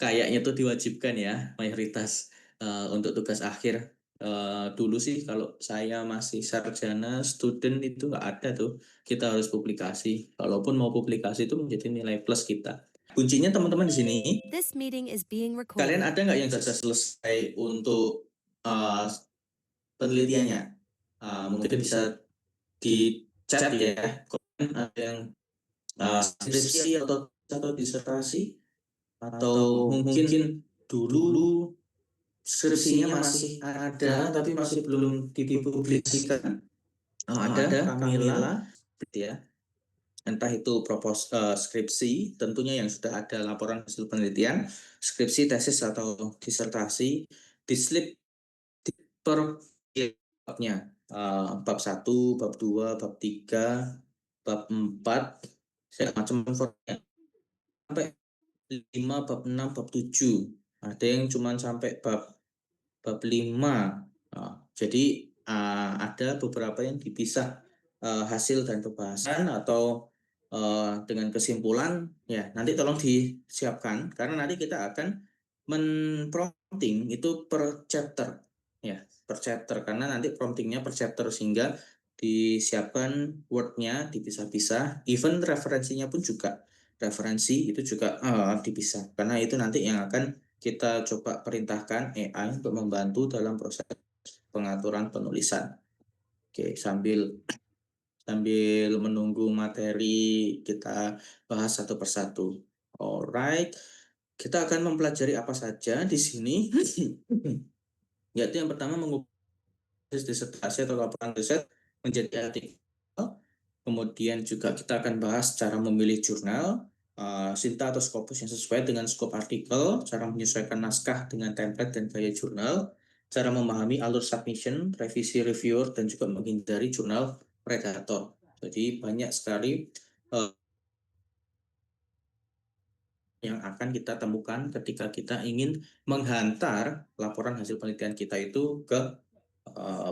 kayaknya tuh diwajibkan ya mayoritas untuk tugas akhir. Dulu sih kalau saya masih sarjana student itu nggak ada tuh, kita harus publikasi. Kalaupun mau publikasi itu menjadi nilai plus kita. Kuncinya teman-teman di sini, This meeting is being kalian recorded. ada nggak yang sudah selesai untuk penelitiannya? Mungkin bisa di chat ya, ada yang skripsi atau disertasi, atau mungkin dulu skripsinya masih ada tapi masih belum dipublikasikan. Ada Kamila, ya. Entah itu skripsi, tentunya yang sudah ada laporan hasil penelitian, skripsi, tesis atau disertasi, dislip per babnya, bab 1, bab 2, bab 3, bab 4, macam sampai 5, bab 6, bab 7. Ada yang cuma sampai bab 5. Jadi ada beberapa yang dipisah hasil dan pembahasan atau dengan kesimpulan ya, nanti tolong disiapkan karena nanti kita akan men-prompting itu per chapter ya, per chapter, karena nanti promptingnya per chapter sehingga disiapkan wordnya dipisah-pisah, even referensinya pun juga referensi itu juga dipisah, karena itu nanti yang akan kita coba perintahkan AI untuk membantu dalam proses pengaturan penulisan. Oke, sambil menunggu materi kita bahas satu persatu. Alright, kita akan mempelajari apa saja di sini. Yaitu yang pertama, mengubah disertasi atau laporan riset menjadi artikel. Kemudian juga kita akan bahas cara memilih jurnal, sinta atau skopus yang sesuai dengan skop artikel, cara menyesuaikan naskah dengan template dan gaya jurnal, cara memahami alur submission, revisi reviewer, dan juga menghindari jurnal predator. Jadi banyak sekali yang akan kita temukan ketika kita ingin menghantar laporan hasil penelitian kita itu ke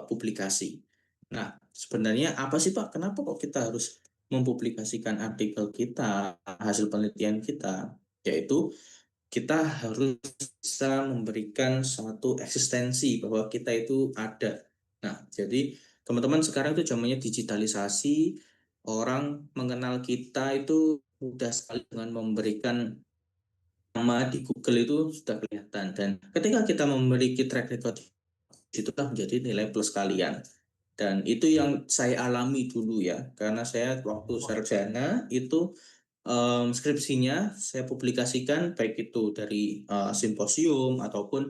publikasi. Nah, sebenarnya apa sih Pak? Kenapa kok kita harus mempublikasikan artikel kita, hasil penelitian kita? Yaitu kita harus bisa memberikan suatu eksistensi bahwa kita itu ada. Nah, jadi teman-teman sekarang itu zamannya digitalisasi, orang mengenal kita itu mudah sekali dengan memberikan nama di Google itu sudah kelihatan, dan ketika kita memiliki track record itulah menjadi nilai plus kalian. Dan itu yang saya alami dulu ya, karena saya waktu sarjana itu skripsinya saya publikasikan baik itu dari simposium ataupun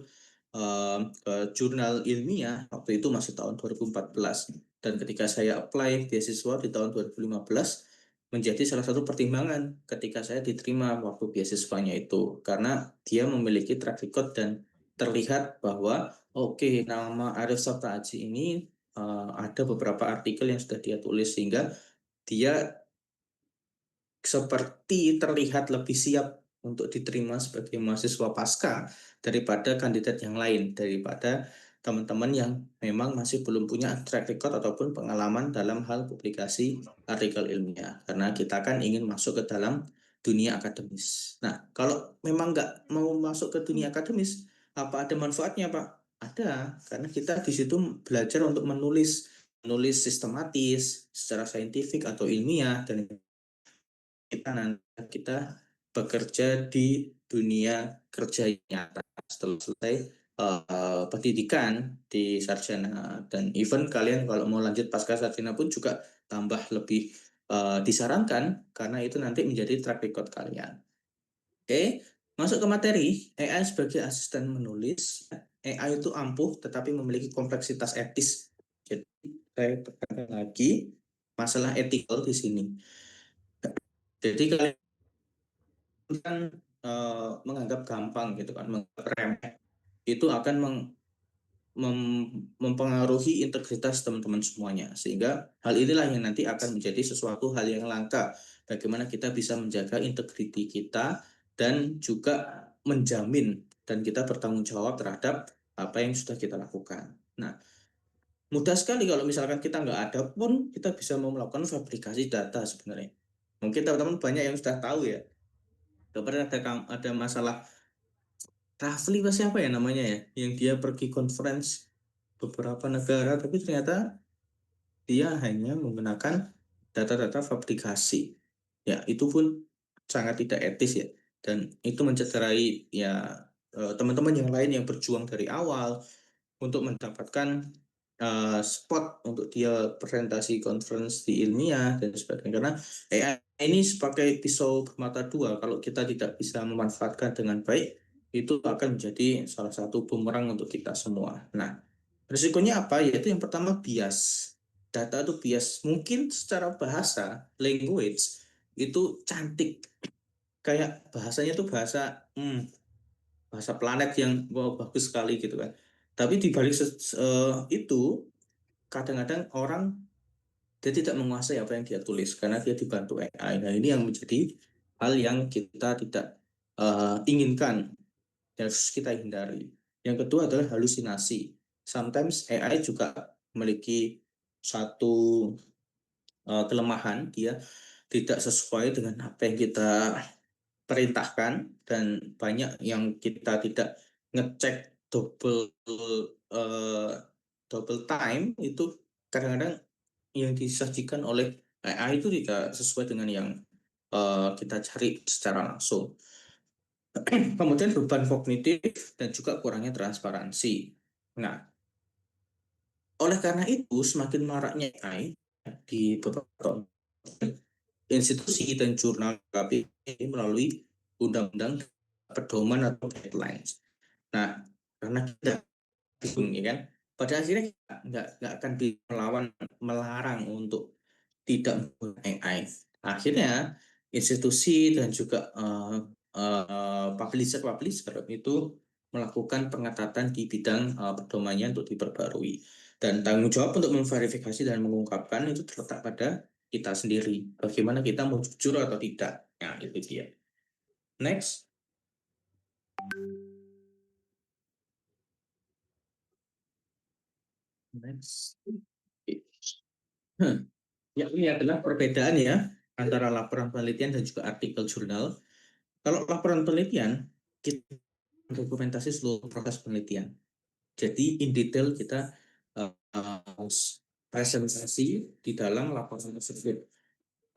jurnal ilmiah, waktu itu masih tahun 2014, dan ketika saya apply beasiswa di tahun 2015 menjadi salah satu pertimbangan ketika saya diterima waktu beasiswanya itu, karena dia memiliki track record dan terlihat bahwa oke, nama Arif Sabta Aji ini ada beberapa artikel yang sudah dia tulis sehingga dia seperti terlihat lebih siap untuk diterima sebagai mahasiswa pasca daripada kandidat yang lain, daripada teman-teman yang memang masih belum punya track record ataupun pengalaman dalam hal publikasi artikel ilmiah, karena kita kan ingin masuk ke dalam dunia akademis. Nah, kalau memang nggak mau masuk ke dunia akademis, apa ada manfaatnya Pak? Ada, karena kita di situ belajar untuk menulis sistematis, secara saintifik atau ilmiah, dan kita bekerja di dunia kerja nyata setelah selesai pendidikan di sarjana. Dan even kalian kalau mau lanjut pasca sarjana pun juga tambah lebih disarankan, karena itu nanti menjadi track record kalian. Oke, masuk ke materi. AI sebagai asisten menulis. AI itu ampuh tetapi memiliki kompleksitas etis. Jadi saya tekankan lagi masalah etikal di sini. Jadi kalian kan menganggap gampang gitu kan, menganggap remeh, itu akan mempengaruhi integritas teman-teman semuanya, sehingga hal inilah yang nanti akan menjadi sesuatu hal yang langka, bagaimana kita bisa menjaga integriti kita dan juga menjamin dan kita bertanggung jawab terhadap apa yang sudah kita lakukan. Nah, mudah sekali kalau misalkan kita nggak ada pun kita bisa melakukan fabrikasi data sebenarnya. Mungkin teman-teman banyak yang sudah tahu ya, kemarin ada masalah Rafli pasti apa ya namanya ya, yang dia pergi conference beberapa negara, tapi ternyata dia hanya menggunakan data-data fabrikasi. Ya, itu pun sangat tidak etis ya. Dan itu mencederai ya teman-teman yang lain yang berjuang dari awal untuk mendapatkan spot untuk dia presentasi conference di ilmiah dan sebagainya. Karena AI ini sebagai pisau bermata dua, kalau kita tidak bisa memanfaatkan dengan baik, itu akan menjadi salah satu bumerang untuk kita semua. Nah, risikonya apa? Yaitu yang pertama bias. Data itu bias. Mungkin secara bahasa, language, itu cantik. Kayak bahasanya itu bahasa planet yang wow, bagus sekali gitu kan. Tapi di balik itu, kadang-kadang orang dia tidak menguasai apa yang dia tulis karena dia dibantu AI. Nah, ini yang menjadi hal yang kita tidak inginkan, yang harus kita hindari. Yang kedua adalah halusinasi. Sometimes AI juga memiliki satu kelemahan, dia tidak sesuai dengan apa yang kita perintahkan, dan banyak yang kita tidak ngecek uh, double time itu, kadang-kadang yang disajikan oleh AI itu tidak sesuai dengan yang kita cari secara langsung. Kemudian beban kognitif dan juga kurangnya transparansi. Nah, oleh karena itu semakin maraknya AI di beberapa institusi dan jurnal KPI melalui undang-undang pedoman atau guidelines. Nah, karena kita bingung ya kan, pada akhirnya kita nggak akan melawan, melarang untuk tidak menggunakan AI. Akhirnya institusi dan juga publisher itu melakukan pengetatan di bidang pedomannya untuk diperbarui. Dan tanggung jawab untuk memverifikasi dan mengungkapkan itu terletak pada kita sendiri. Bagaimana kita mau jujur atau tidak. Nah, itu dia. Next. Next. Ya, ini adalah perbedaan ya antara laporan penelitian dan juga artikel jurnal. Kalau laporan penelitian, kita dokumentasi seluruh proses penelitian. Jadi in detail kita presentasi di dalam laporan tersebut.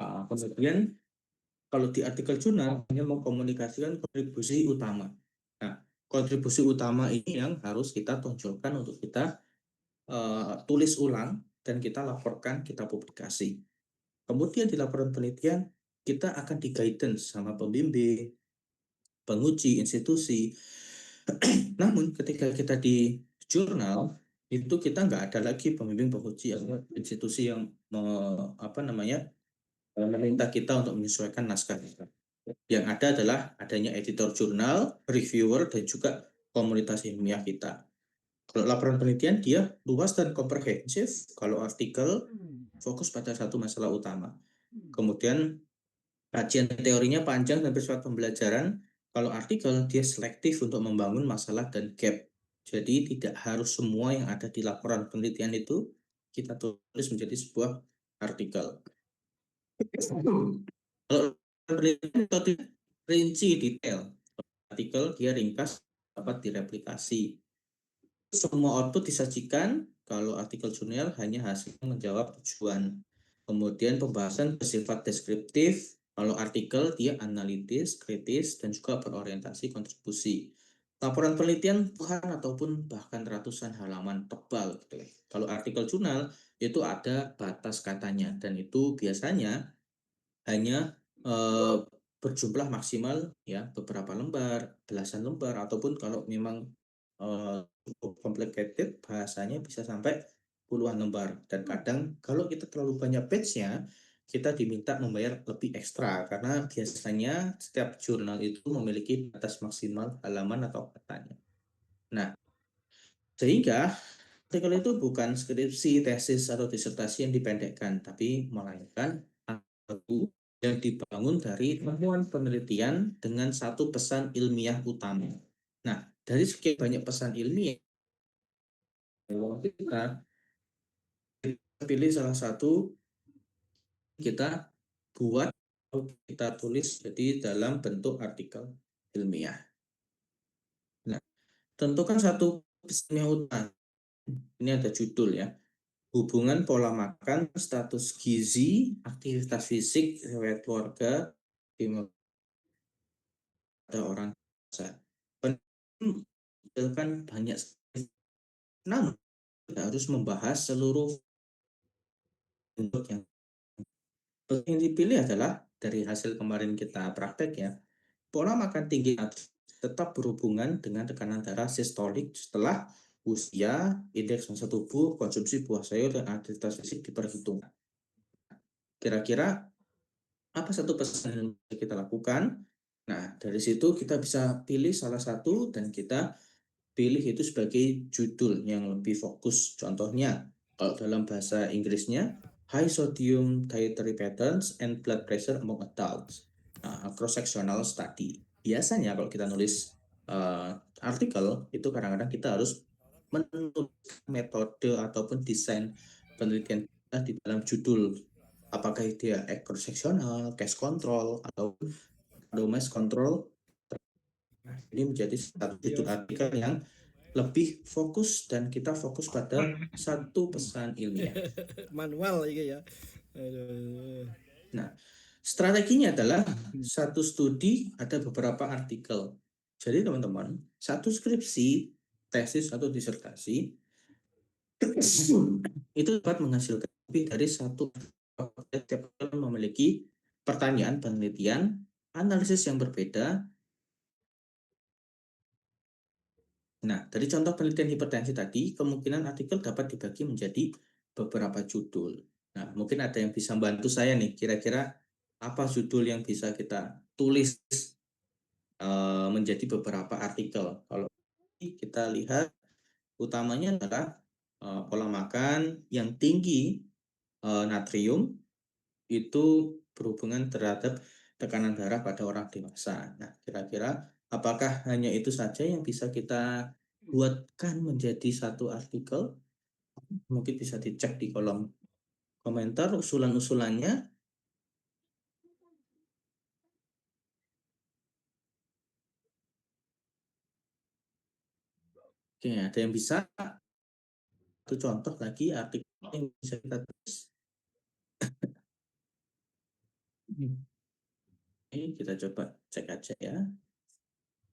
Kemudian kalau di artikel jurnal hanya mengkomunikasikan kontribusi utama. Nah, kontribusi utama ini yang harus kita tonjolkan untuk kita tulis ulang dan kita laporkan, kita publikasi. Kemudian di laporan penelitian kita akan di guidance sama pembimbing, penguji, institusi. Namun ketika kita di jurnal itu kita nggak ada lagi pembimbing, penguji atau institusi yang meminta kita untuk menyesuaikan naskah. Yang ada adalah adanya editor jurnal, reviewer, dan juga komunitas ilmiah kita. Kalau laporan penelitian dia luas dan komprehensif. Kalau artikel fokus pada satu masalah utama. Kemudian kajian teorinya panjang dan bersifat pembelajaran. Kalau artikel dia selektif untuk membangun masalah dan gap. Jadi tidak harus semua yang ada di laporan penelitian itu kita tulis menjadi sebuah artikel. Kalau penelitian itu rinci detail, artikel dia ringkas dapat direplikasi. Semua output disajikan, kalau artikel jurnal hanya hasil menjawab tujuan. Kemudian pembahasan bersifat deskriptif, kalau artikel dia analitis, kritis, dan juga berorientasi kontribusi. Laporan penelitian puluhan ataupun bahkan ratusan halaman tebal gitu. Kalau artikel jurnal itu ada batas katanya, dan itu biasanya hanya berjumlah maksimal ya beberapa lembar, belasan lembar, ataupun kalau memang cukup complicated bahasanya bisa sampai puluhan lembar. Dan kadang kalau kita terlalu banyak page-nya, kita diminta membayar lebih ekstra karena biasanya setiap jurnal itu memiliki batas maksimal halaman atau katanya. Nah, sehingga artikel itu bukan skripsi, tesis, atau disertasi yang dipendekkan, tapi melainkan buku yang dibangun dari temuan penelitian dengan satu pesan ilmiah utama. Nah, dari sekian banyak pesan ilmiah, kita pilih salah satu, kita buat, kita tulis jadi dalam bentuk artikel ilmiah. Nah, tentukan satu pesan yang utama. Ini ada judul ya. Hubungan pola makan, status gizi, aktivitas fisik, riwayat keluarga, pada orang dewasa. Kan banyak, namun kita harus membahas seluruh bentuk yang dipilih adalah dari hasil kemarin kita praktek ya. Pola makan tinggi tetap berhubungan dengan tekanan darah sistolik setelah usia, indeks massa tubuh, konsumsi buah sayur, dan aktivitas fisik diperhitungkan. Kira-kira apa satu pesan yang kita lakukan? Nah, dari situ kita bisa pilih salah satu dan kita pilih itu sebagai judul yang lebih fokus. Contohnya, kalau dalam bahasa Inggrisnya, High Sodium Dietary Patterns and Blood Pressure Among Adults, cross-sectional study. Biasanya kalau kita nulis artikel, itu kadang-kadang kita harus menulis metode ataupun desain penelitian kita di dalam judul. Apakah dia cross-sectional, case control, atau randomized control. Ini menjadi satu judul artikel yang lebih fokus dan kita fokus pada satu pesan ilmiah. Manual ya. Nah, strateginya adalah satu studi ada beberapa artikel. Jadi teman-teman, satu skripsi, tesis atau disertasi itu dapat menghasilkan lebih dari satu setiap memiliki pertanyaan penelitian, analisis yang berbeda. Nah, dari contoh penelitian hipertensi tadi, kemungkinan artikel dapat dibagi menjadi beberapa judul. Nah, mungkin ada yang bisa membantu saya nih, kira-kira apa judul yang bisa kita tulis menjadi beberapa artikel. Kalau kita lihat, utamanya adalah pola makan yang tinggi natrium itu berhubungan terhadap tekanan darah pada orang dewasa. Nah, kira-kira apakah hanya itu saja yang bisa kita buatkan menjadi satu artikel? Mungkin bisa dicek di kolom komentar usulan-usulannya. Oke, ada yang bisa? Satu contoh lagi artikel yang bisa kita tulis. Oke, kita coba cek aja ya.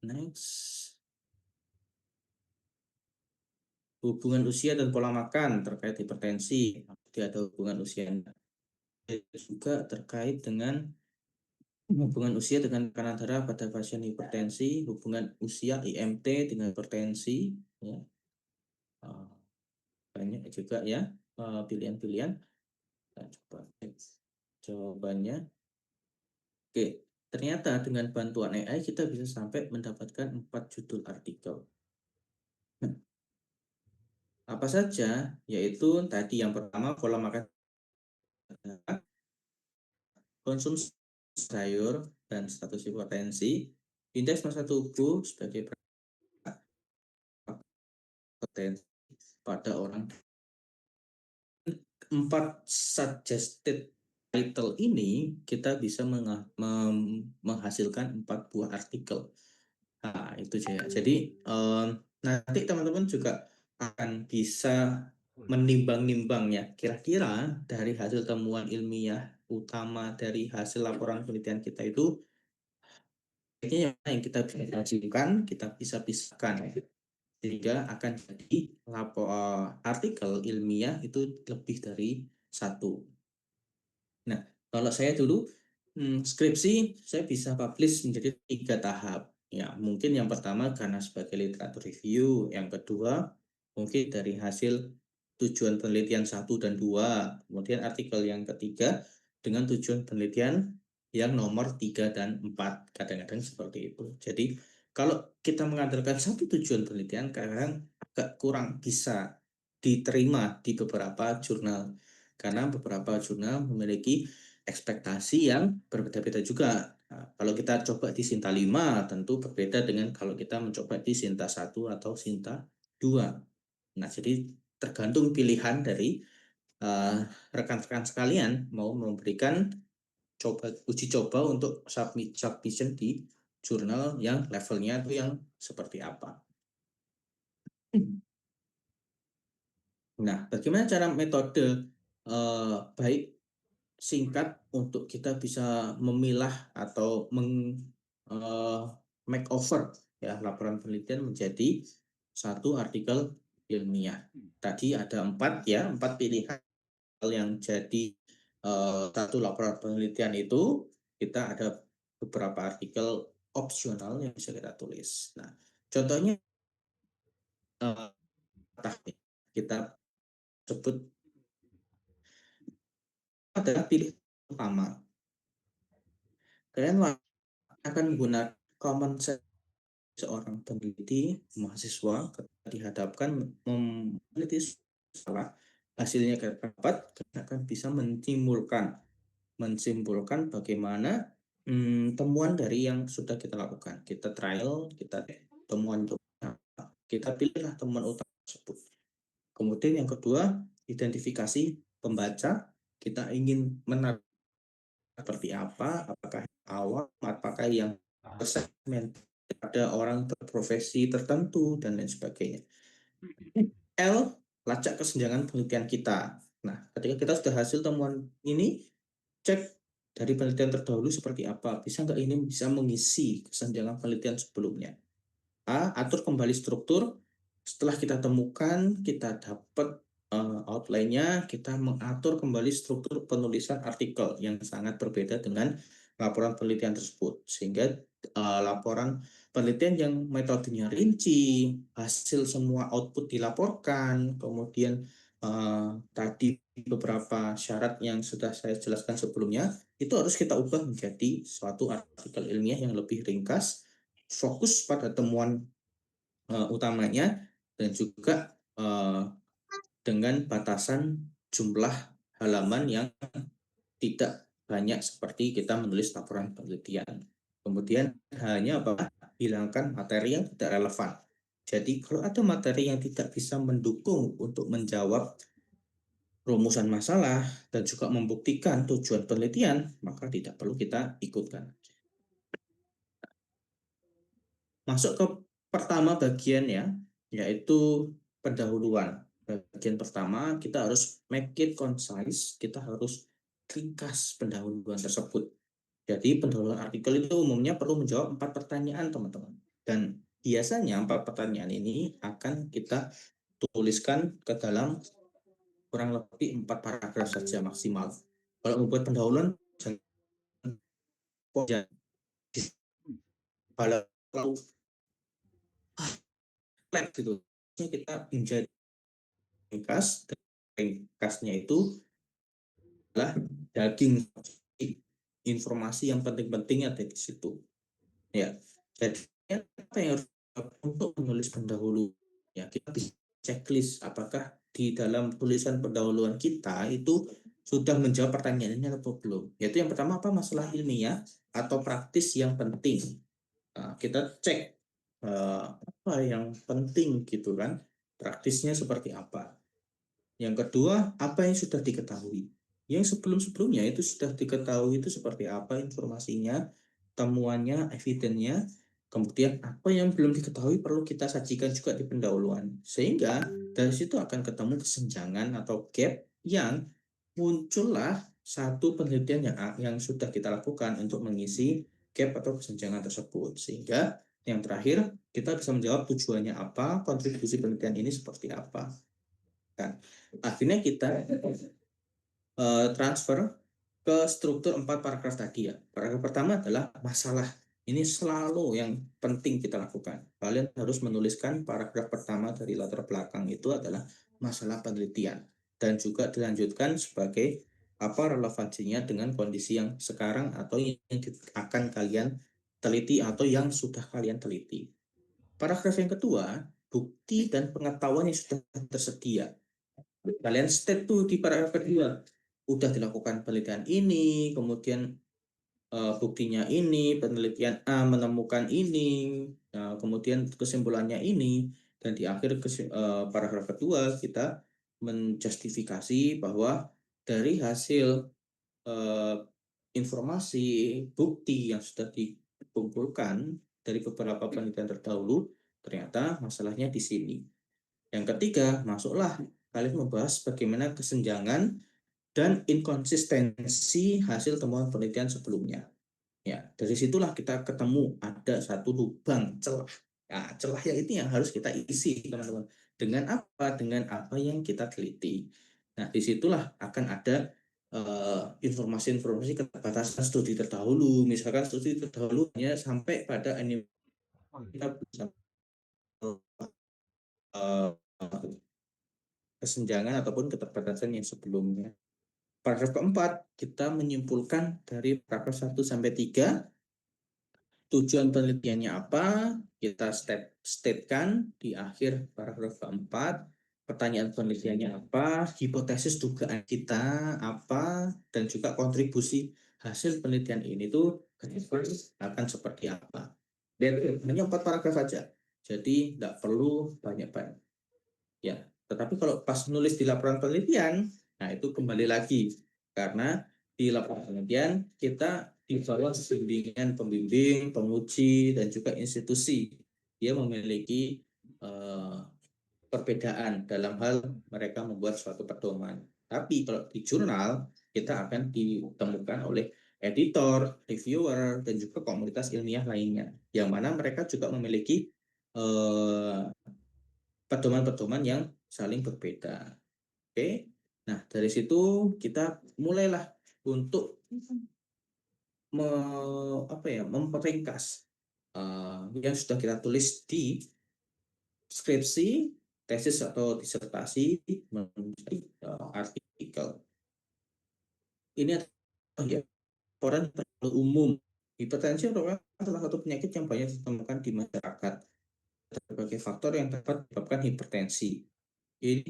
Next. Hubungan usia dan pola makan terkait hipertensi. Tidak ada hubungan usia juga terkait dengan hubungan usia dengan tekanan darah pada pasien hipertensi, hubungan usia IMT dengan hipertensi, ya. Banyak juga ya pilihan-pilihan. Kita coba cek jawabannya. Oke, ternyata dengan bantuan AI kita bisa sampai mendapatkan 4 judul artikel. Nah, apa saja? Yaitu tadi yang pertama pola makan, konsumsi sayur dan status hipertensi, indeks massa tubuh sebagai potensi pada orang. 4 suggested title ini kita bisa menghasilkan 4 buah artikel. Nah, itu saja. Jadi nanti teman-teman juga akan bisa menimbang-nimbang ya, kira-kira dari hasil temuan ilmiah utama dari hasil laporan penelitian kita itu yang kita bisa hasilkan, kita bisa pisahkan sehingga akan jadi artikel ilmiah itu lebih dari satu. Nah, kalau saya dulu skripsi saya bisa publish menjadi 3 tahap. Ya, mungkin yang pertama karena sebagai literatur review, yang kedua mungkin dari hasil tujuan penelitian 1 dan 2, kemudian artikel yang ketiga dengan tujuan penelitian yang nomor 3 dan 4. Kadang-kadang seperti itu. Jadi kalau kita mengandalkan satu tujuan penelitian, kadang-kadang agak kurang bisa diterima di beberapa jurnal. Karena beberapa jurnal memiliki ekspektasi yang berbeda-beda juga. Nah, kalau kita coba di Sinta 5 tentu berbeda dengan kalau kita mencoba di Sinta 1 atau Sinta 2. Nah, jadi tergantung pilihan dari rekan-rekan sekalian mau memberikan uji coba untuk submission di jurnal yang levelnya itu yang seperti apa. Nah, bagaimana cara metode baik singkat untuk kita bisa memilah atau eh, makeover ya laporan penelitian menjadi satu artikel ilmiah. Tadi ada empat pilihan yang jadi satu laporan penelitian itu kita ada beberapa artikel opsional yang bisa kita tulis. Nah, contohnya eh, kita sebut adalah pilih utama. Kalian akan menggunakan common sense seorang peneliti mahasiswa ketika dihadapkan meneliti salah hasilnya dapat akan bisa mensimpulkan bagaimana temuan dari yang sudah kita lakukan. Kita trial, kita temuan kita pilihlah temuan utama tersebut. Kemudian yang kedua, identifikasi pembaca. Kita ingin menarik seperti apa, apakah awam, apakah yang segmen ada orang berprofesi tertentu dan lain sebagainya. L, lacak kesenjangan penelitian kita. Nah, ketika kita sudah hasil temuan ini, cek dari penelitian terdahulu seperti apa. Bisa nggak ini bisa mengisi kesenjangan penelitian sebelumnya. A, atur kembali struktur. Setelah kita temukan, kita dapat outline-nya, kita mengatur kembali struktur penulisan artikel yang sangat berbeda dengan laporan penelitian tersebut. Sehingga laporan penelitian yang metodenya rinci, hasil semua output dilaporkan, kemudian tadi beberapa syarat yang sudah saya jelaskan sebelumnya, itu harus kita ubah menjadi suatu artikel ilmiah yang lebih ringkas, fokus pada temuan utamanya, dan juga dengan batasan jumlah halaman yang tidak banyak seperti kita menulis laporan penelitian. Kemudian hanya hilangkan materi yang tidak relevan. Jadi kalau ada materi yang tidak bisa mendukung untuk menjawab rumusan masalah dan juga membuktikan tujuan penelitian, maka tidak perlu kita ikutkan. Masuk ke pertama bagian ya, yaitu pendahuluan. Bagian pertama kita harus make it concise, kita harus ringkas pendahuluan tersebut. Jadi pendahuluan artikel itu umumnya perlu menjawab 4 pertanyaan teman-teman. Dan biasanya 4 pertanyaan ini akan kita tuliskan ke dalam kurang lebih 4 paragraf saja maksimal. Kalau membuat pendahuluan kalau gitu kita menjadi ringkas, ringkasnya itu adalah daging informasi yang penting-penting ada di situ ya. Jadi apa yang harus untuk menulis pendahulu ya, kita bisa checklist apakah di dalam tulisan pendahuluan kita itu sudah menjawab pertanyaannya atau belum. Yaitu yang pertama, apa masalah ilmiah atau praktis yang penting. Nah, kita cek apa yang penting gitu kan, praktisnya seperti apa. Yang kedua, apa yang sudah diketahui. Yang sebelum-sebelumnya itu sudah diketahui itu seperti apa informasinya, temuannya, evidennya, kemudian apa yang belum diketahui perlu kita sajikan juga di pendahuluan. Sehingga dari situ akan ketemu kesenjangan atau gap yang muncullah satu penelitian yang sudah kita lakukan untuk mengisi gap atau kesenjangan tersebut. Sehingga yang terakhir kita bisa menjawab tujuannya apa, kontribusi penelitian ini seperti apa. Kan. Akhirnya kita transfer ke struktur 4 paragraf tadi ya. Paragraf pertama adalah masalah. Ini selalu yang penting kita lakukan. Kalian harus menuliskan paragraf pertama dari latar belakang itu adalah masalah penelitian. Dan juga dilanjutkan sebagai apa relevansinya dengan kondisi yang sekarang atau yang akan kalian teliti atau yang sudah kalian teliti. Paragraf yang kedua, bukti dan pengetahuan yang sudah tersedia. Kalian state tuh di paragraf kedua, udah dilakukan penelitian ini, kemudian buktinya ini, penelitian A menemukan ini, kemudian kesimpulannya ini, dan di akhir paragraf kedua kita menjustifikasi bahwa dari hasil informasi bukti yang sudah dikumpulkan dari beberapa penelitian terdahulu, ternyata masalahnya di sini. Yang ketiga, masuklah kalian membahas bagaimana kesenjangan dan inkonsistensi hasil temuan penelitian sebelumnya. Ya, dari situlah kita ketemu ada satu lubang celah. Nah, celah yang itu yang harus kita isi, teman-teman. Dengan apa? Dengan apa yang kita teliti. Nah, disitulah akan ada informasi-informasi keterbatasan studi terdahulu. Misalkan studi terdahulu hanya sampai pada kita bisa kesenjangan ataupun keterbatasan yang sebelumnya. Paragraf keempat, kita menyimpulkan dari paragraf 1 sampai 3 tujuan penelitiannya apa, kita statekan di akhir paragraf keempat, pertanyaan penelitiannya apa, hipotesis dugaan kita apa, dan juga kontribusi hasil penelitian ini tuh akan seperti apa. Dan hanya 4 paragraf saja, jadi tidak perlu banyak-banyak. Ya, tetapi kalau pas nulis di laporan penelitian, nah itu kembali lagi karena di laporan penelitian kita di bawah bimbingan pembimbing, penguji dan juga institusi. Dia memiliki perbedaan dalam hal mereka membuat suatu pedoman. Tapi kalau di jurnal kita akan ditemukan oleh editor, reviewer, dan juga komunitas ilmiah lainnya, yang mana mereka juga memiliki pedoman-pedoman yang saling berbeda. Oke, nah dari situ kita mulailah untuk memperingkas yang sudah kita tulis di skripsi, tesis atau disertasi menjadi artikel. Ini adalah ya, laporan umum. Hipertensi merupakan salah satu penyakit yang banyak ditemukan di masyarakat. Berbagai faktor yang dapat menyebabkan hipertensi. Ini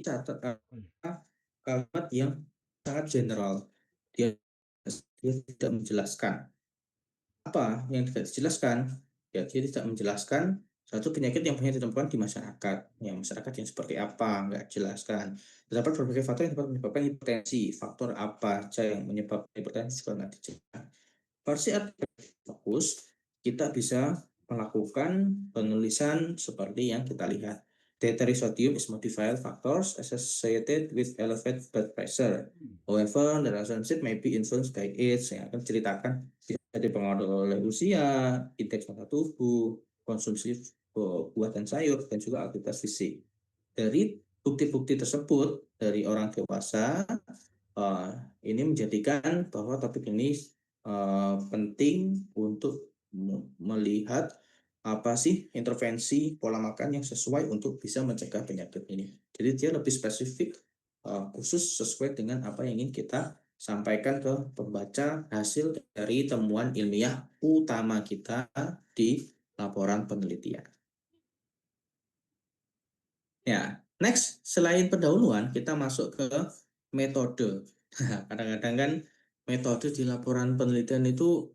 kalimat yang sangat general. Dia tidak menjelaskan apa yang tidak dijelaskan. Ya, dia tidak menjelaskan satu penyakit yang banyak ditemukan di masyarakat. Ya, masyarakat yang seperti apa, nggak jelaskan. Terdapat berbagai faktor yang dapat menyebabkan hipertensi. Faktor apa saja yang menyebabkan hipertensi juga nggak dijelaskan. Versi fokus, kita bisa melakukan penulisan seperti yang kita lihat. Dietary sodium is modified factors associated with elevated blood pressure. However, the relationship may be influenced by age. Yang akan ceritakan bisa dipengaruhi oleh usia, indeks massa tubuh, konsumsi buah dan sayur, dan juga aktivitas fisik. Dari bukti-bukti tersebut dari orang dewasa, ini menjadikan bahwa topik ini penting untuk melihat apa sih intervensi pola makan yang sesuai untuk bisa mencegah penyakit ini. Jadi dia lebih spesifik, khusus sesuai dengan apa yang ingin kita sampaikan ke pembaca hasil dari temuan ilmiah utama kita di laporan penelitian. Ya, next, selain pendahuluan, kita masuk ke metode. Kadang-kadang kan metode di laporan penelitian itu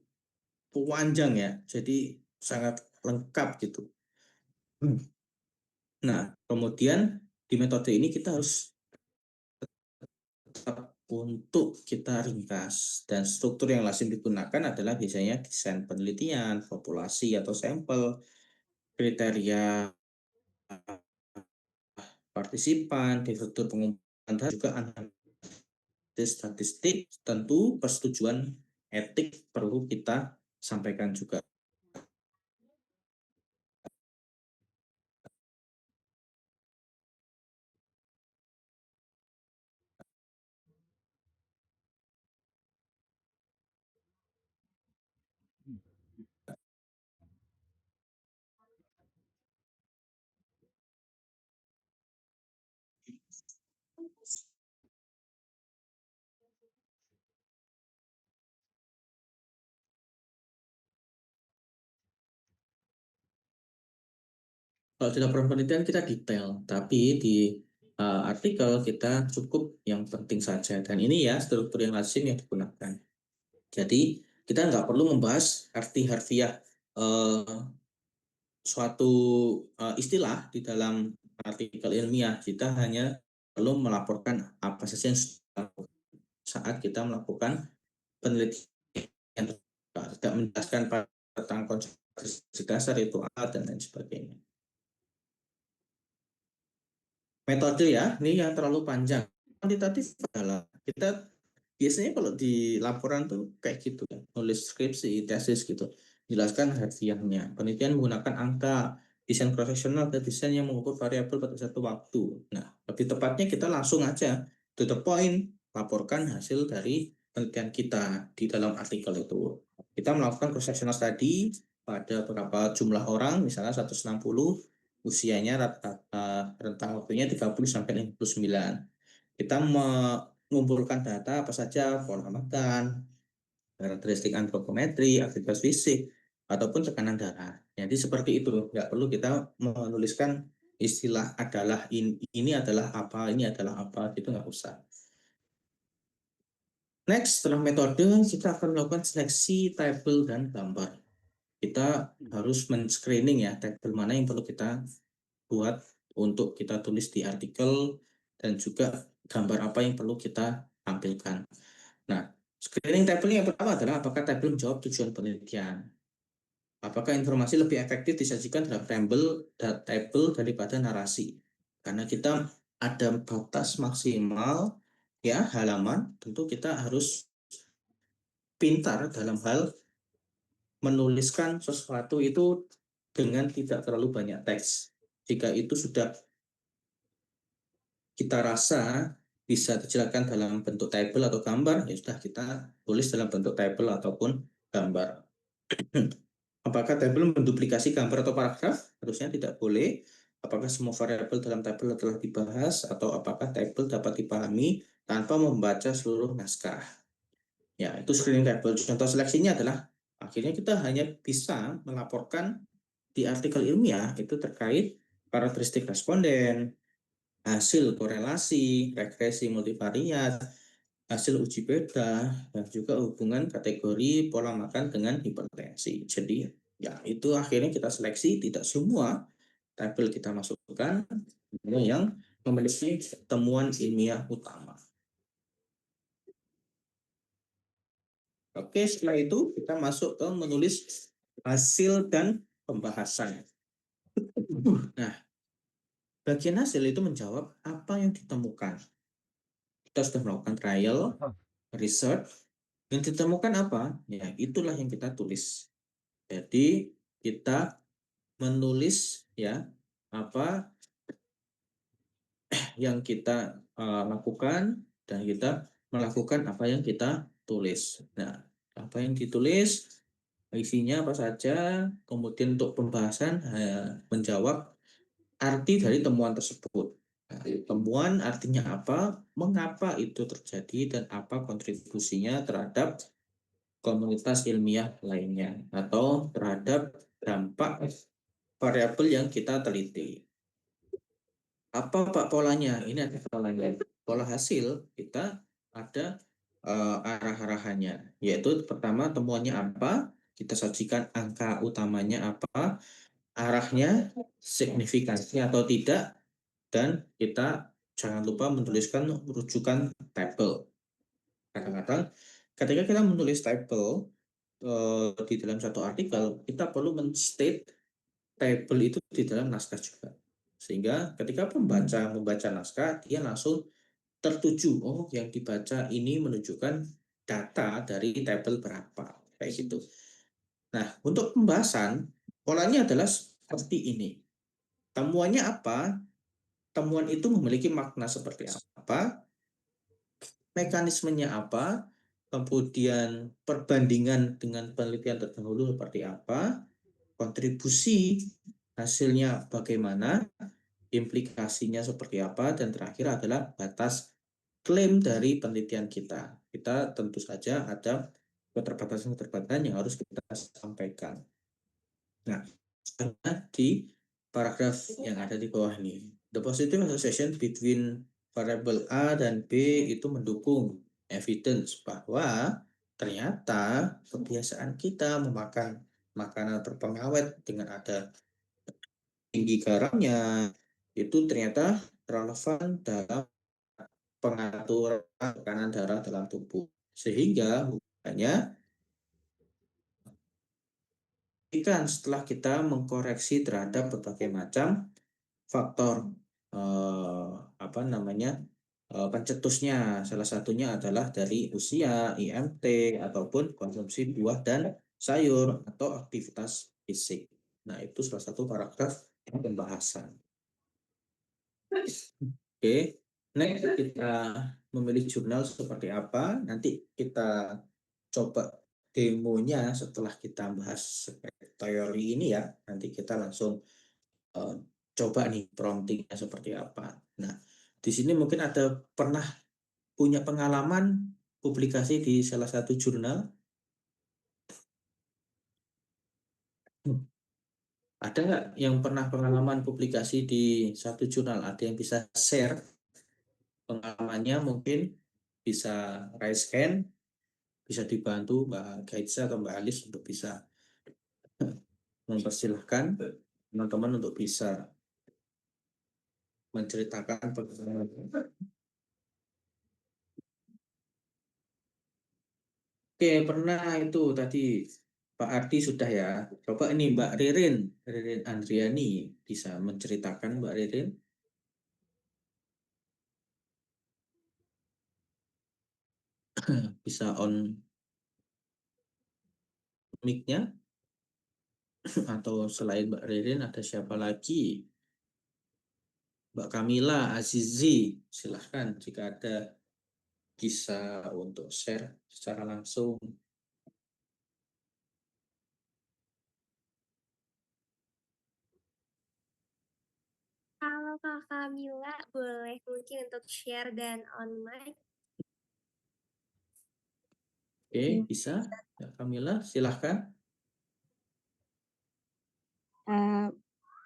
panjang ya, jadi sangat lengkap gitu. Nah, kemudian di metode ini kita harus tetap untuk kita ringkas, dan struktur yang lazim digunakan adalah biasanya desain penelitian, populasi atau sampel, kriteria partisipan, struktur pengumpulan data, juga analisis statistik. Tentu persetujuan etik perlu kita sampaikan juga. Kalau di laporan penelitian kita detail, tapi di artikel kita cukup yang penting saja. Dan ini ya struktur yang lazim yang digunakan. Jadi kita nggak perlu membahas arti harfiah suatu istilah di dalam artikel ilmiah. Kita hanya perlu melaporkan apa saja yang saat kita melakukan penelitian, tidak menjelaskan tentang konsep dasar itu apa dan lain sebagainya. metode ya, ini yang terlalu panjang. Kuantitatif adalah kita biasanya kalau di laporan tuh kayak gitu, nulis skripsi, tesis gitu, jelaskan harfiahnya. Penelitian menggunakan angka, desain profesional dan desain yang mengukur variabel pada satu waktu. Nah, lebih tepatnya kita langsung aja to the point, laporkan hasil dari penelitian kita di dalam artikel itu. Kita melakukan cross sectional study pada beberapa jumlah orang, misalnya 160, usianya rata-rata rentang waktunya 30 sampai 59. Kita mengumpulkan data apa saja, pola makan, karakteristik antropometri, aktivitas fisik, ataupun tekanan darah. Jadi seperti itu, nggak perlu kita menuliskan istilah adalah ini adalah apa, ini adalah apa, itu nggak usah. Next, setelah metode, kita akan melakukan seleksi tabel dan gambar. Kita harus men-screening ya, tabel mana yang perlu kita buat untuk kita tulis di artikel, dan juga gambar apa yang perlu kita tampilkan. Nah, screening tabel yang pertama adalah apakah tabel menjawab tujuan penelitian. Apakah informasi lebih efektif disajikan dalam tabel daripada narasi. Karena kita ada batas maksimal ya halaman, tentu kita harus pintar dalam hal menuliskan sesuatu itu dengan tidak terlalu banyak teks. Jika itu sudah kita rasa bisa dijelaskan dalam bentuk tabel atau gambar, ya sudah kita tulis dalam bentuk tabel ataupun gambar. Apakah tabel menduplikasi gambar atau paragraf? Harusnya tidak boleh. Apakah semua variabel dalam tabel telah dibahas, atau apakah tabel dapat dipahami tanpa membaca seluruh naskah? Ya, itu screening tabel. Contoh seleksinya adalah akhirnya kita hanya bisa melaporkan di artikel ilmiah itu terkait karakteristik responden, hasil korelasi, regresi multivariat, hasil uji beta, dan juga hubungan kategori pola makan dengan hipertensi. Jadi ya itu akhirnya kita seleksi, tidak semua tabel kita masukkan yang memiliki temuan ilmiah utama. Oke, setelah itu kita masuk ke menulis hasil dan pembahasan. Nah, bagian hasil itu menjawab apa yang ditemukan. Kita sudah melakukan trial, research, yang ditemukan apa? Ya, itulah yang kita tulis. Jadi, kita menulis ya apa yang kita lakukan, dan kita melakukan apa yang kita tulis. Nah, apa yang ditulis, isinya apa saja, kemudian untuk pembahasan menjawab arti dari temuan tersebut. Nah, temuan artinya apa, mengapa itu terjadi, dan apa kontribusinya terhadap komunitas ilmiah lainnya, atau terhadap dampak variabel yang kita teliti. Apa Pak polanya? Ini ada polanya. Pola hasil kita ada arah-arahannya, yaitu pertama temuannya apa, kita sajikan angka utamanya apa, arahnya, signifikansinya atau tidak, dan kita jangan lupa menuliskan rujukan tabel. Kadang-kadang ketika kita menulis tabel di dalam satu artikel, kita perlu men-state tabel itu di dalam naskah juga. Sehingga ketika pembaca membaca naskah, dia langsung tertuju, oh yang dibaca ini menunjukkan data dari tabel berapa. Kayak gitu. Nah, untuk pembahasan, polanya adalah seperti ini. Temuannya apa? Temuan itu memiliki makna seperti apa? Mekanismenya apa? Kemudian perbandingan dengan penelitian terdahulu seperti apa? Kontribusi hasilnya bagaimana? Implikasinya seperti apa, dan terakhir adalah batas klaim dari penelitian kita. Kita tentu saja ada keterbatasan-keterbatasan yang harus kita sampaikan. Nah, di paragraf yang ada di bawah ini, the positive association between variable A dan B itu mendukung evidence bahwa ternyata kebiasaan kita memakan makanan berpengawet dengan ada tinggi garamnya itu ternyata relevan dalam pengaturan tekanan darah dalam tubuh. Sehingga hubungannya setelah kita mengkoreksi terhadap berbagai macam faktor apa namanya pencetusnya. Salah satunya adalah dari usia, IMT, ataupun konsumsi buah dan sayur atau aktivitas fisik. Nah, itu salah satu paragraf yang pembahasan. Oke, next kita memilih jurnal seperti apa. Nanti kita coba demonya setelah kita bahas teori ini ya. Nanti kita langsung eh, coba nih promptingnya seperti apa. Nah, di sini mungkin ada pernah punya pengalaman publikasi di salah satu jurnal. Ada nggak yang pernah pengalaman publikasi di satu jurnal? Ada yang bisa share pengalamannya mungkin bisa raise hand, bisa dibantu Mbak Gaitza atau Mbak Alis untuk bisa mempersilahkan teman-teman untuk bisa menceritakan pengalaman. Oke, pernah itu tadi Pak Ardi sudah ya. Coba ini Mbak Ririn, Ririn Andriani bisa menceritakan Mbak Ririn, bisa on mic-nya atau selain Mbak Ririn ada siapa lagi? Mbak Kamila Azizi, silahkan jika ada bisa untuk share secara langsung. Halo Kakak Mila, boleh mungkin untuk share dan on mic? Oke, bisa. Mbak Kamila, silahkan.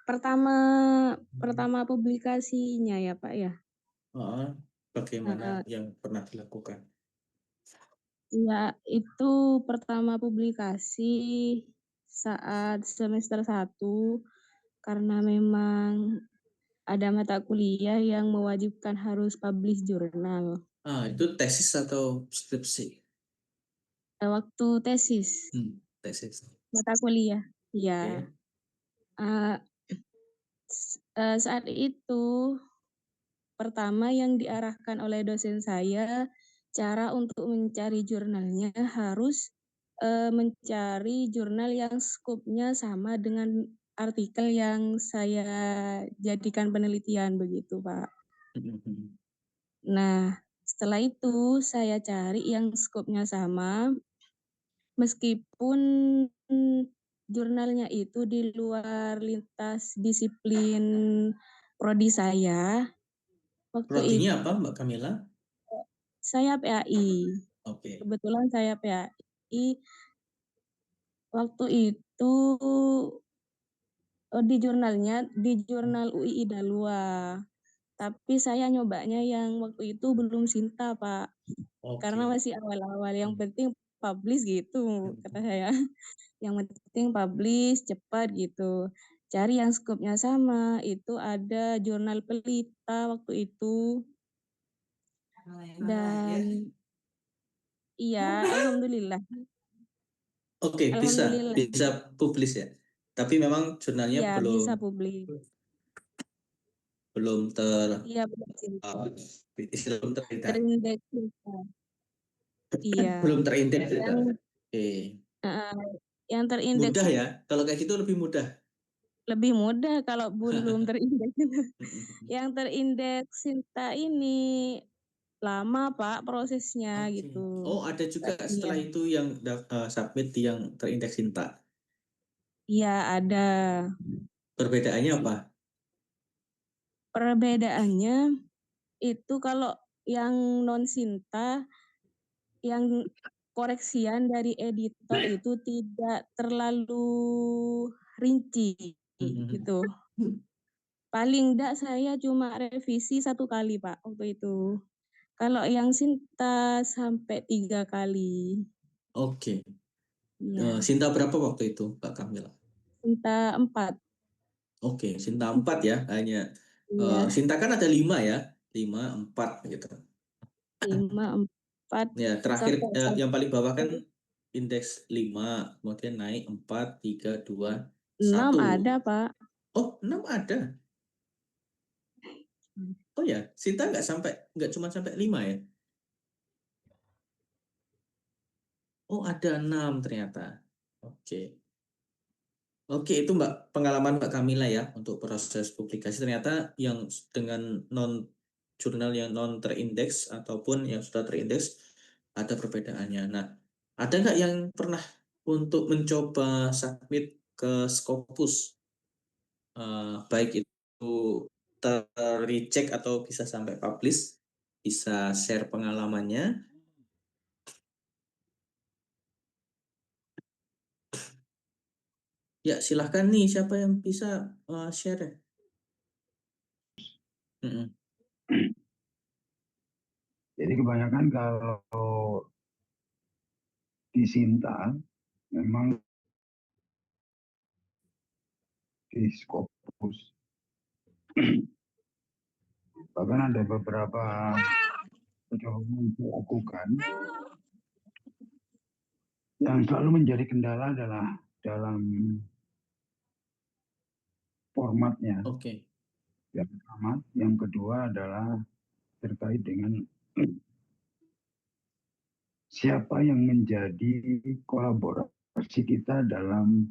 Pertama publikasinya ya Pak ya. Bagaimana yang pernah dilakukan? Ya itu pertama publikasi saat semester 1 karena memang ada mata kuliah yang mewajibkan harus publish jurnal. Itu tesis atau skripsi? Waktu tesis. Tesis. Mata kuliah. Ya. Oke. Saat itu pertama yang diarahkan oleh dosen saya, cara untuk mencari jurnalnya harus mencari jurnal yang skupnya sama dengan artikel yang saya jadikan penelitian begitu, Pak. Nah, setelah itu saya cari yang skupnya sama, meskipun jurnalnya itu di luar lintas disiplin prodi saya. Prodinya apa, Mbak Kamila? Saya PAI. Oke. Kebetulan saya PAI. Waktu itu di jurnal UI Idalua. Tapi saya nyobanya yang waktu itu belum Sinta, Pak. Karena masih awal-awal. Yang penting publish gitu, kata saya. Yang penting publish cepat gitu. Cari yang skupnya sama. Itu ada jurnal Pelita waktu itu. Dan iya, alhamdulillah. Oke, bisa publish ya. Tapi memang jurnalnya ya, bisa publish. belum ter Iya, belum terindeks. Iya. Belum terindeks juga. Yang terindeks mudah ya. Kalau kayak gitu lebih mudah. Lebih mudah kalau belum terindeks. Yang terindeks Sinta ini lama Pak prosesnya gitu. Oh, ada juga setelah itu yang submit yang terindeks Sinta. Iya, ada. Perbedaannya apa? Perbedaannya itu kalau yang non Sinta, yang koreksian dari editor itu tidak terlalu rinci gitu. Paling enggak saya cuma revisi 1 kali Pak waktu itu. Kalau yang Sinta sampai 3 kali. Oke. Ya. Sinta berapa waktu itu, Mbak Kamila? Sinta 4. Oke, Sinta 4 ya hanya. Sinta kan ada 5 ya, 5, 4 gitu. 5, 4. Ya, terakhir yang paling bawah kan indeks 5, kemudian naik 4, 3, 2, 1. 6 ada Pak. Oh, 6 ada. Oh ya, Sinta nggak cuma sampai 5 ya? Oh, ada 6 ternyata. Oke. Oke, itu pengalaman Mbak Kamila ya untuk proses publikasi. Ternyata yang dengan jurnal yang non terindeks ataupun yang sudah terindeks ada perbedaannya. Nah, ada nggak yang pernah untuk mencoba submit ke Scopus, baik itu ter-reject atau bisa sampai publish, bisa share pengalamannya? Ya, silahkan nih, siapa yang bisa share? Mm-mm. Jadi kebanyakan kalau di Sinta memang di Scopus. Bahkan ada beberapa percobaan yang dilakukan yang selalu menjadi kendala adalah dalam formatnya. Oke. Yang pertama, yang kedua adalah terkait dengan siapa yang menjadi kolaborasi kita dalam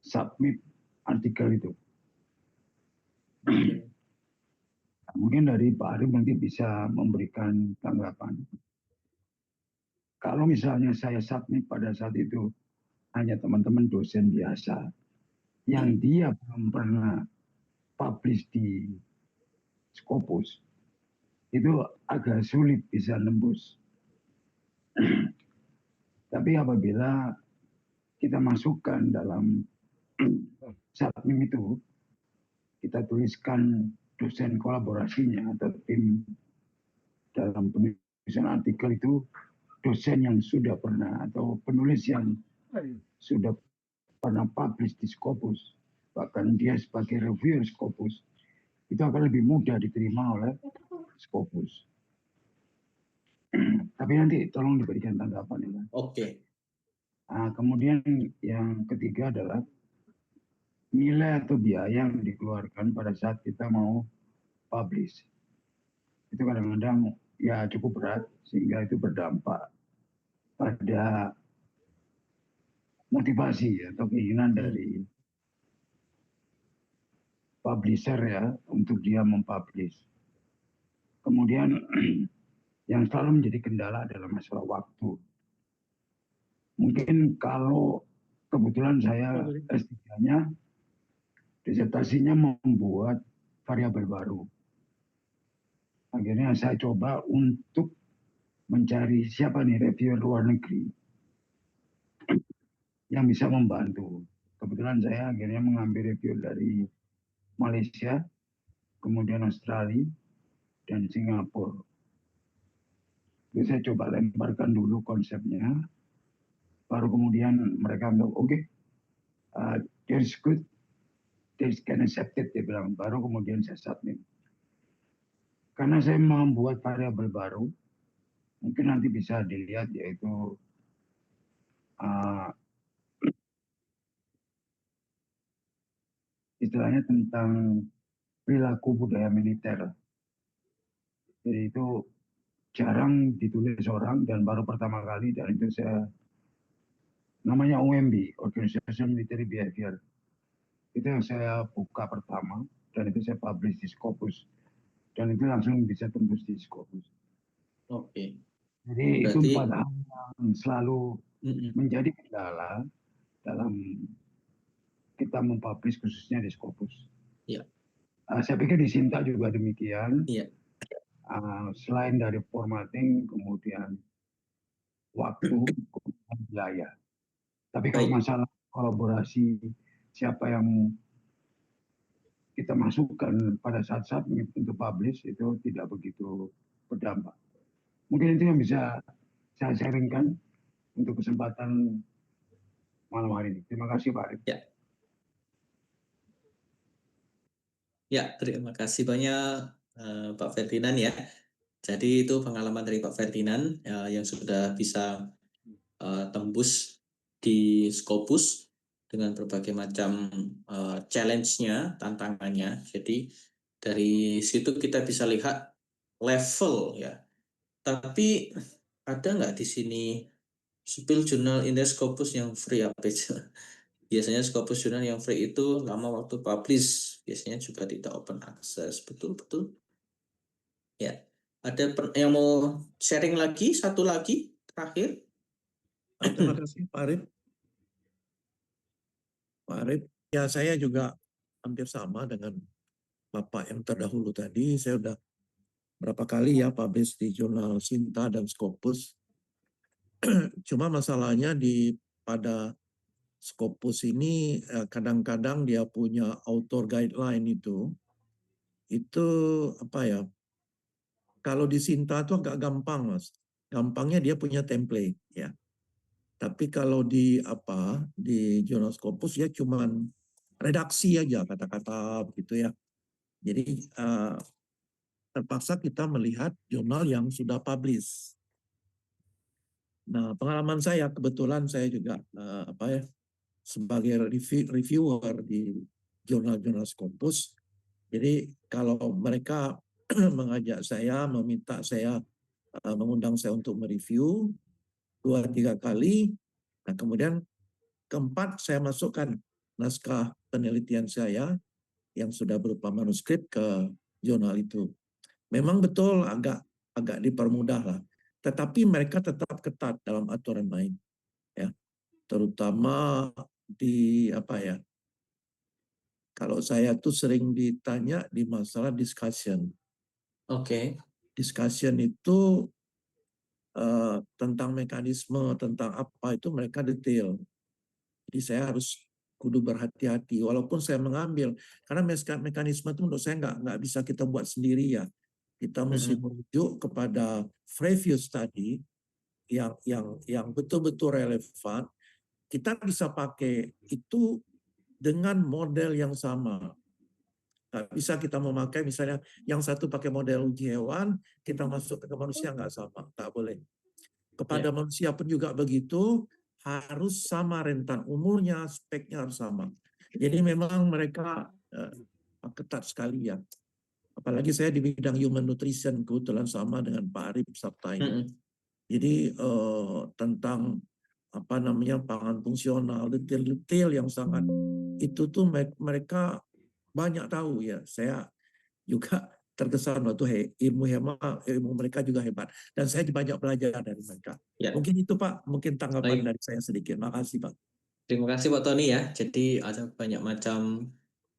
submit artikel itu. Oke. Mungkin dari Pak Arif nanti bisa memberikan tanggapan. Kalau misalnya saya submit pada saat itu hanya teman-teman dosen biasa yang dia belum pernah publish di Scopus, itu agak sulit bisa nembus. Tapi apabila kita masukkan dalam submit itu, kita tuliskan dosen kolaborasinya atau tim dalam penulisan artikel itu dosen yang sudah pernah atau penulis yang sudah pernah publish di Scopus, bahkan dia sebagai reviewer Scopus, itu akan lebih mudah diterima oleh Scopus. Tapi nanti tolong diberikan tanggapan ya. Oke. Nah, kemudian yang ketiga adalah nilai atau biaya yang dikeluarkan pada saat kita mau publish. Itu kadang-kadang ya cukup berat sehingga itu berdampak pada motivasi atau keinginan dari publisher ya untuk dia mempublish. Kemudian yang selalu menjadi kendala adalah masalah waktu. Mungkin kalau kebetulan saya S3-nya disertasinya membuat variabel baru. Akhirnya saya coba untuk mencari siapa nih reviewer luar negeri yang bisa membantu. Kebetulan saya akhirnya mengambil review dari Malaysia, kemudian Australia, dan Singapura. Jadi saya coba lemparkan dulu konsepnya, baru kemudian mereka bilang, oke, that's good, that's can accepted, dia bilang. Baru kemudian saya submit. Karena saya membuat variabel baru, mungkin nanti bisa dilihat yaitu istilahnya tentang perilaku budaya militer. Jadi itu jarang ditulis orang dan baru pertama kali, dan itu saya namanya OMB, Organization Military Behavior. Itu yang saya buka pertama dan itu saya publish di Scopus dan itu langsung bisa tembus di Scopus. Oke. Jadi itu Berarti 4 hal yang selalu menjadi kendala dalam kita mempublish khususnya di Scopus. ya. Saya pikir di Sinta juga demikian. Iya. Selain dari formatting, kemudian waktu, kemudian biaya. Tapi kalau Baik. masalah kolaborasi, siapa yang kita masukkan pada saat submit untuk publish itu tidak begitu berdampak. Mungkin itu yang bisa saya sharingkan untuk kesempatan malam hari ini. Terima kasih Pak Arif. Ya. Ya, terima kasih banyak Pak Ferdinand ya. Jadi itu pengalaman dari Pak Ferdinand yang sudah bisa tembus di Scopus dengan berbagai macam challenge-nya, tantangannya. Jadi Dari situ kita bisa lihat level ya. Tapi ada nggak di sini spill jurnal in the Scopus yang free apa aja? Biasanya Scopus jurnal yang free itu lama waktu publish, biasanya juga tidak open access. Betul-betul. Ya. Ada yang mau sharing lagi, satu lagi terakhir? Terima kasih Pak Arif. Pak Arif, ya saya juga hampir sama dengan Bapak yang terdahulu tadi. Saya sudah berapa kali ya publish di jurnal Sinta dan Scopus. Cuma masalahnya pada Scopus ini kadang-kadang dia punya author guideline itu apa ya? Kalau di Sinta itu agak gampang, Mas. Gampangnya dia punya template ya. Tapi kalau di jurnal Scopus ya cuman redaksi aja kata-kata begitu ya. Jadi terpaksa kita melihat jurnal yang sudah publish. Nah, pengalaman saya kebetulan saya juga sebagai reviewer di jurnal-jurnal Scopus. Jadi kalau mereka mengajak saya, meminta saya, mengundang saya untuk mereview 2-3 kali, nah kemudian keempat saya masukkan naskah penelitian saya yang sudah berupa manuskrip ke jurnal itu. Memang betul agak dipermudah lah, tetapi mereka tetap ketat dalam aturan main, ya. Terutama di kalau saya tuh sering ditanya di masalah discussion. Oke. Discussion itu tentang mekanisme, tentang apa itu mereka detail. Jadi saya harus kudu berhati-hati walaupun saya mengambil, karena mekanisme itu menurut saya nggak bisa kita buat sendiri ya. Kita mesti merujuk kepada review study yang betul-betul relevan. Kita bisa pakai itu dengan model yang sama. Nggak bisa kita memakai misalnya yang satu pakai model uji hewan, kita masuk ke manusia nggak sama, nggak boleh. Kepada manusia pun juga begitu, harus sama rentan umurnya, speknya harus sama. Jadi memang mereka ketat sekali ya. Apalagi saya di bidang human nutrition, kebetulan sama dengan Pak Arif Sabta ini. Jadi tentang pangan fungsional, detail-detail yang sangat itu tuh mereka banyak tahu ya. Saya juga terkesan waktu ilmu mereka juga hebat, dan saya banyak belajar dari mereka. Ya. Mungkin itu Pak, mungkin tanggapan dari saya sedikit. Makasih Pak. Terima kasih Pak Tony ya. Jadi ada banyak macam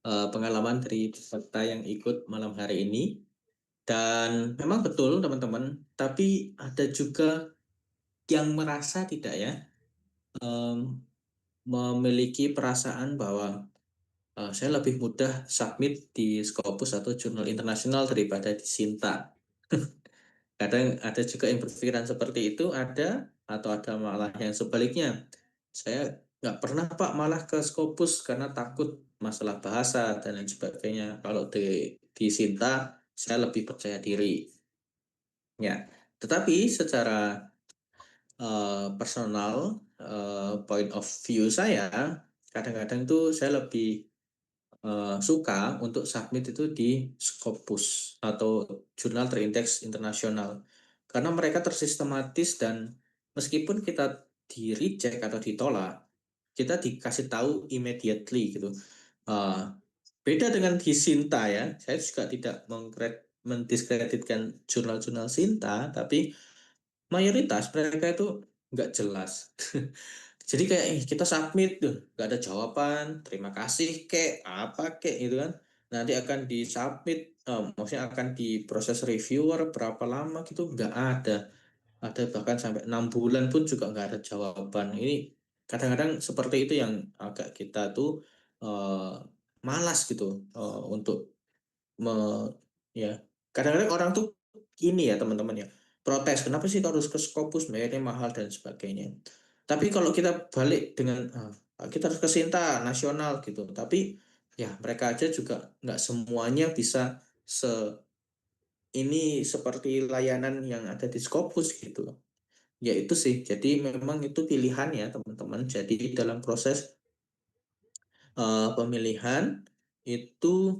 pengalaman dari peserta yang ikut malam hari ini. Dan memang betul teman-teman, tapi ada juga yang merasa tidak ya, memiliki perasaan bahwa saya lebih mudah submit di Scopus atau jurnal internasional daripada di Sinta. Kadang ada juga yang berpikiran seperti itu, atau ada malah yang sebaliknya. Saya nggak pernah Pak malah ke Scopus karena takut masalah bahasa dan lain sebagainya. Kalau di Sinta saya lebih percaya diri. Ya, tetapi secara personal point of view saya, kadang-kadang itu saya lebih suka untuk submit itu di Scopus atau jurnal terindeks internasional, karena mereka tersistematis dan meskipun kita di reject atau ditolak, kita dikasih tahu immediately gitu. Beda dengan di Sinta ya, saya juga tidak mendiskreditkan jurnal-jurnal Sinta, tapi mayoritas mereka itu nggak jelas. Jadi kayak kita submit tuh nggak ada jawaban, terima kasih kek apa kek gitu kan, nanti akan disubmit, maksudnya akan diproses reviewer berapa lama gitu, nggak ada bahkan sampai 6 bulan pun juga nggak ada jawaban. Ini kadang-kadang seperti itu yang agak kita tuh malas gitu untuk ya, kadang-kadang orang tuh ini ya teman-teman ya, protes kenapa sih harus ke Scopus, bayarnya mahal dan sebagainya. Tapi kalau kita balik dengan kita harus ke Sinta nasional gitu, tapi ya mereka aja juga nggak semuanya bisa ini seperti layanan yang ada di Scopus gitu. Ya itu sih, jadi memang itu pilihan ya teman-teman. Jadi dalam proses pemilihan itu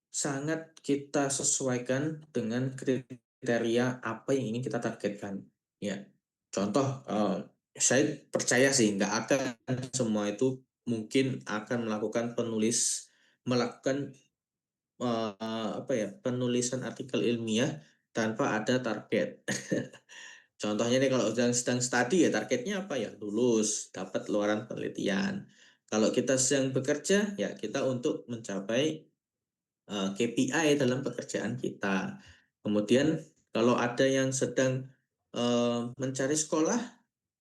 sangat kita sesuaikan dengan kriteria apa yang ingin kita targetkan. Ya, contoh, saya percaya sih nggak akan semua itu mungkin akan melakukan penulisan artikel ilmiah tanpa ada target. Contohnya nih kalau sedang studi ya targetnya apa ya? Lulus, dapat luaran penelitian. Kalau kita sedang bekerja ya kita untuk mencapai KPI dalam pekerjaan kita. Kemudian kalau ada yang sedang mencari sekolah,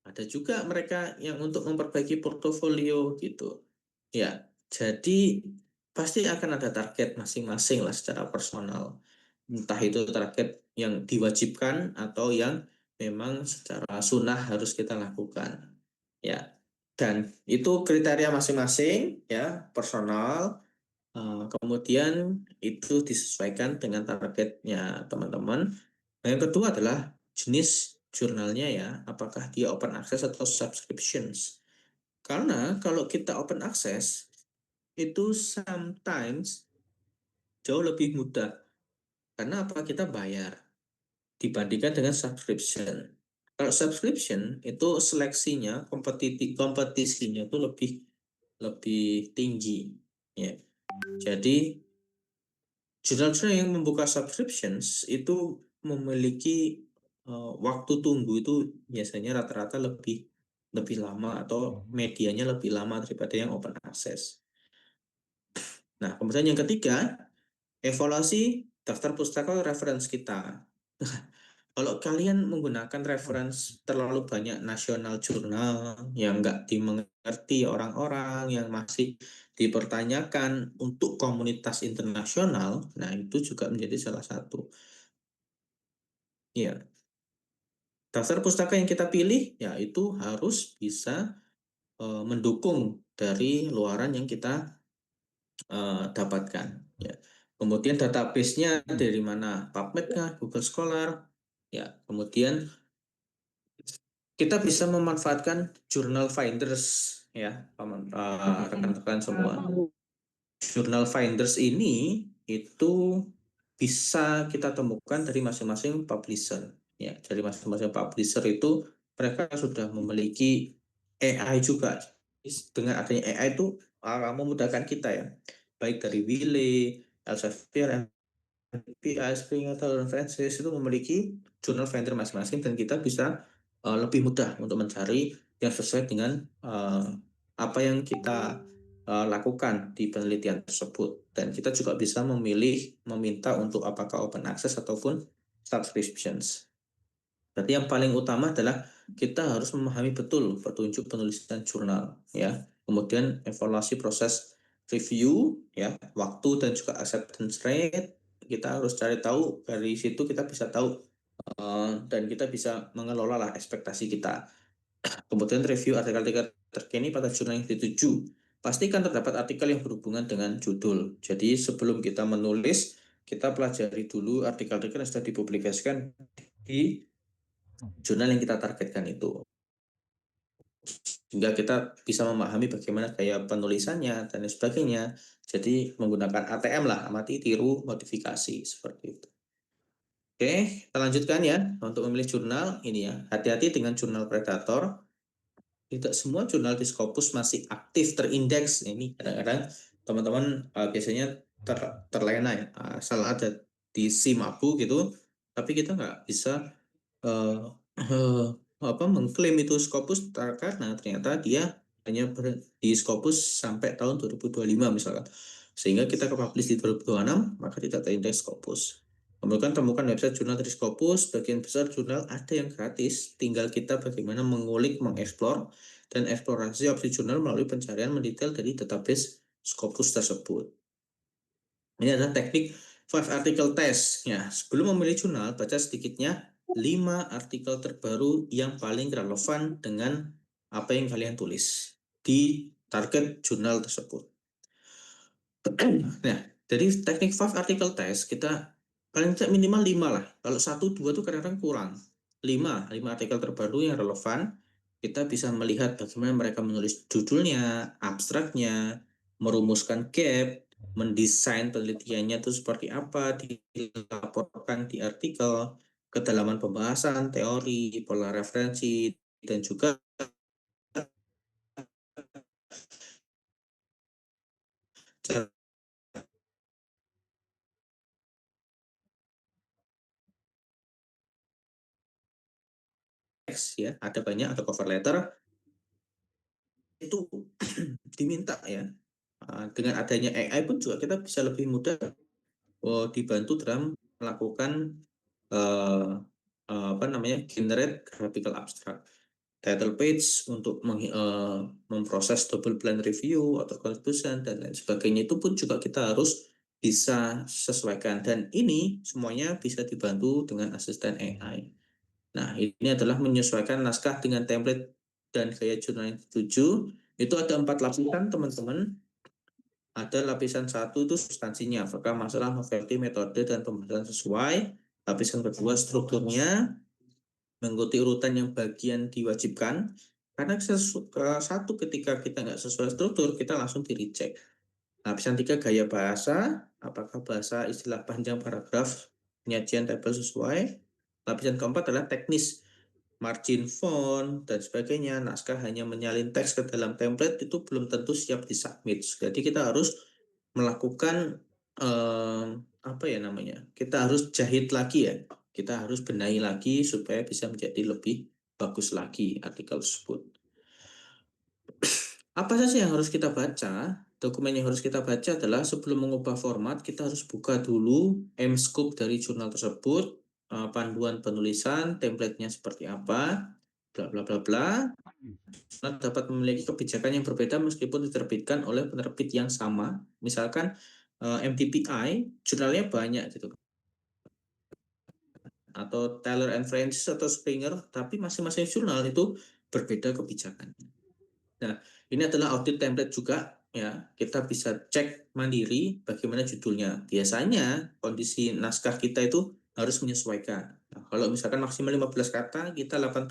ada juga mereka yang untuk memperbaiki portofolio gitu. Ya, jadi pasti akan ada target masing-masing lah secara personal. Entah itu target yang diwajibkan atau yang memang secara sunnah harus kita lakukan. Ya, dan itu kriteria masing-masing ya, personal. Kemudian itu disesuaikan dengan targetnya teman-teman. Yang kedua adalah jenis jurnalnya ya, apakah dia open access atau subscriptions. Karena kalau kita open access, itu sometimes jauh lebih mudah. Karena apa? Kita bayar dibandingkan dengan subscription. Kalau subscription itu seleksinya, kompetisinya itu lebih tinggi. Ya. Jadi jurnal-jurnal yang membuka subscriptions itu memiliki waktu tunggu itu biasanya rata-rata lebih lama atau medianya lebih lama daripada yang open access. Nah, kemudian yang ketiga, evaluasi daftar pustaka reference kita. Kalau kalian menggunakan reference terlalu banyak nasional jurnal yang nggak dimengerti orang-orang, yang masih dipertanyakan untuk komunitas internasional, nah itu juga menjadi salah satu. Ya, daftar pustaka yang kita pilih, ya itu harus bisa mendukung dari luaran yang kita dapatkan. Ya. Kemudian database-nya dari mana? PubMed kah? Google Scholar? Ya, kemudian kita bisa memanfaatkan journal finders ya, rekan-rekan semua. Journal finders ini itu bisa kita temukan dari masing-masing publisher. Ya, dari masing-masing publisher itu mereka sudah memiliki AI juga. Dengan adanya AI itu memudahkan kita ya, baik dari Wiley, Elsevier, NPI, Springer, dan Francis itu memiliki jurnal vendor masing-masing dan kita bisa lebih mudah untuk mencari yang sesuai dengan apa yang kita lakukan di penelitian tersebut, dan kita juga bisa meminta untuk apakah open access ataupun subscriptions. Berarti yang paling utama adalah kita harus memahami betul petunjuk penulisan jurnal ya, kemudian evaluasi proses review ya, waktu dan juga acceptance rate. Kita harus cari tahu, dari situ kita bisa tahu dan kita bisa mengelola lah ekspektasi kita. Kemudian review artikel-artikel terkini pada jurnal yang dituju. Pastikan terdapat artikel yang berhubungan dengan judul. Jadi sebelum kita menulis, kita pelajari dulu artikel-artikel yang sudah dipublikasikan di jurnal yang kita targetkan itu. Sehingga kita bisa memahami bagaimana gaya penulisannya dan sebagainya. Jadi menggunakan ATM lah, amati, tiru, modifikasi, seperti itu. Oke, kita lanjutkan ya. Untuk memilih jurnal, ini ya, hati-hati dengan jurnal predator. Tidak semua jurnal di Scopus masih aktif terindeks. Ini kadang-kadang teman-teman biasanya terlena ya, asal ada di SIMABU gitu, tapi kita nggak bisa mengklaim itu Scopus karena ternyata dia hanya di Scopus sampai tahun 2025 misalkan. Sehingga kita ke-publish di 2026, maka tidak terindeks Scopus. Kemudian temukan website jurnal dari Scopus, bagian besar jurnal ada yang gratis, tinggal kita bagaimana mengulik, mengeksplor, dan eksplorasi opsi jurnal melalui pencarian mendetail dari database Scopus tersebut. Ini adalah teknik 5 article test. Ya, sebelum memilih jurnal, baca sedikitnya 5 artikel terbaru yang paling relevan dengan apa yang kalian tulis di target jurnal tersebut. Nah, dari teknik 5 article test, kita paling tidak minimal 5 lah. Kalau 1-2 itu kadang-kadang kurang. 5 artikel terbaru yang relevan, kita bisa melihat bagaimana mereka menulis judulnya, abstraknya, merumuskan gap, mendesain penelitiannya itu seperti apa, dilaporkan di artikel, kedalaman pembahasan, teori, pola referensi, dan juga teks ya, ada banyak, ada cover letter, itu diminta ya. Dengan adanya AI pun juga kita bisa lebih mudah dibantu dalam melakukan generate graphical abstract, title page untuk memproses double blind review atau conclusion dan lain sebagainya. Itu pun juga kita harus bisa sesuaikan, dan ini semuanya bisa dibantu dengan asisten AI. Nah, ini adalah menyesuaikan naskah dengan template dan gaya jurnal yang dituju. Itu ada 4 lapisan, teman-teman. Ada lapisan 1 itu substansinya, apakah masalah novelty, metode, dan pembahasan sesuai. Lapisan kedua strukturnya, mengikuti urutan yang bagian diwajibkan. Karena satu ketika kita nggak sesuai struktur, kita langsung di-reject. Lapisan 3 gaya bahasa, apakah bahasa istilah panjang paragraf, penyajian tabel sesuai. Lapisan keempat adalah teknis, margin font dan sebagainya. Naskah hanya menyalin teks ke dalam template itu belum tentu siap disubmit. Jadi kita harus melakukan kita harus jahit lagi ya. Kita harus benahi lagi supaya bisa menjadi lebih bagus lagi artikel tersebut. Apa saja yang harus kita baca? Dokumen yang harus kita baca adalah sebelum mengubah format, kita harus buka dulu M-scope dari jurnal tersebut, panduan penulisan, template-nya seperti apa, bla bla bla bla. Dapat memiliki kebijakan yang berbeda meskipun diterbitkan oleh penerbit yang sama. Misalkan MTPI, jurnalnya banyak gitu, atau Taylor and Francis atau Springer, tapi masing-masing jurnal itu berbeda kebijakan. Nah, ini adalah audit template juga ya. Kita bisa cek mandiri bagaimana judulnya. Biasanya kondisi naskah kita itu harus menyesuaikan. Nah, kalau misalkan maksimal 15 kata, kita 18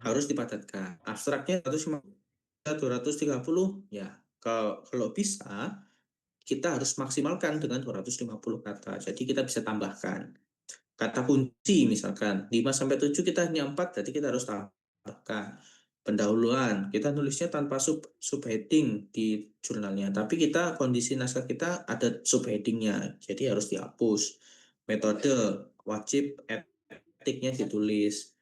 harus dipadatkan. Abstraknya 230 ya. Kalau bisa kita harus maksimalkan dengan 250 kata. Jadi kita bisa tambahkan kata kunci, misalkan 5-7 kita hanya 4, jadi kita harus tambahkan. Pendahuluan, kita nulisnya tanpa subheading di jurnalnya, tapi kita kondisi naskah kita ada subheadingnya, jadi harus dihapus. Metode, wajib etiknya ditulis.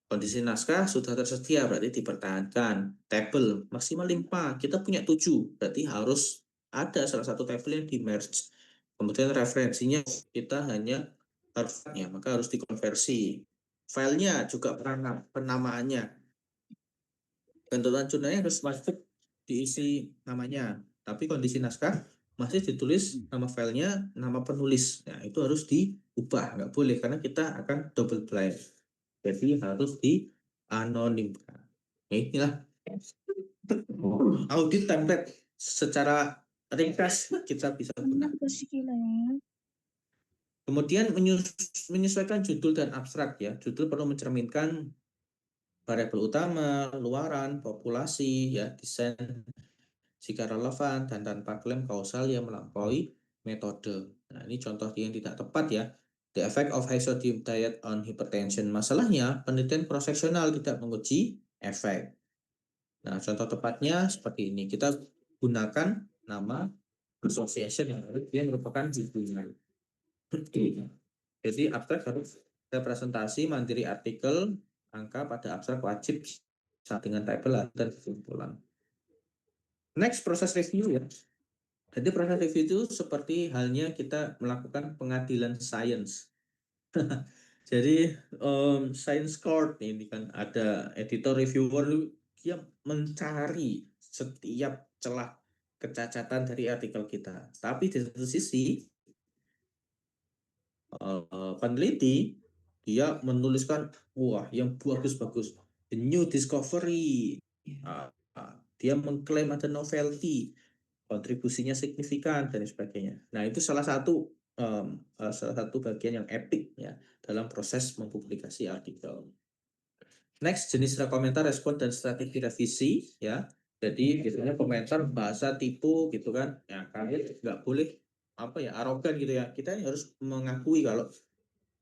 Kondisi naskah sudah tersedia, berarti dipertahankan. Tabel, maksimal 5, kita punya 7, berarti harus ada salah satu tabel yang di-merge. Kemudian referensinya kita hanya harusnya, maka harus dikonversi. Filenya juga penamaannya. Bentukan jurnalnya harus masuk diisi namanya, tapi kondisi naskah masih ditulis nama filenya, nama penulis. Nah, itu harus diubah, nggak boleh karena kita akan double blind. Jadi harus dianonimkan. Nah, inilah audit template secara ringkas kita bisa gunakan. Kemudian menyesuaikan judul dan abstrak ya. Judul perlu mencerminkan variabel utama, luaran, populasi, ya, desain jika relevan, dan tanpa klaim kausal yang melampaui metode. Nah, ini contoh yang tidak tepat ya. The effect of high sodium diet on hypertension. Masalahnya, penelitian cross-seksional tidak menguji efek. Nah, contoh tepatnya seperti ini. Kita gunakan nama association yang merupakan judulnya. Jadi, abstrak harus representasi mandiri artikel, angka pada abstrak wajib dengan tabel dan kesimpulan. Next, proses review ya. Jadi proses review itu seperti halnya kita melakukan pengadilan sains. Jadi science court ini kan ada editor reviewer, dia mencari setiap celah kecacatan dari artikel kita. Tapi di satu sisi peneliti dia menuliskan wah yang bagus-bagus, the new discovery. Dia mengklaim ada novelty, kontribusinya signifikan dan sebagainya. Nah, itu salah satu bagian yang epic ya dalam proses mempublikasi artikel. Next, jenis komentar, respon dan strategi revisi ya. Jadi biasanya komentar bahasa tipu gitu kan, ya kalian nggak boleh arogan gitu ya. Kita harus mengakui kalau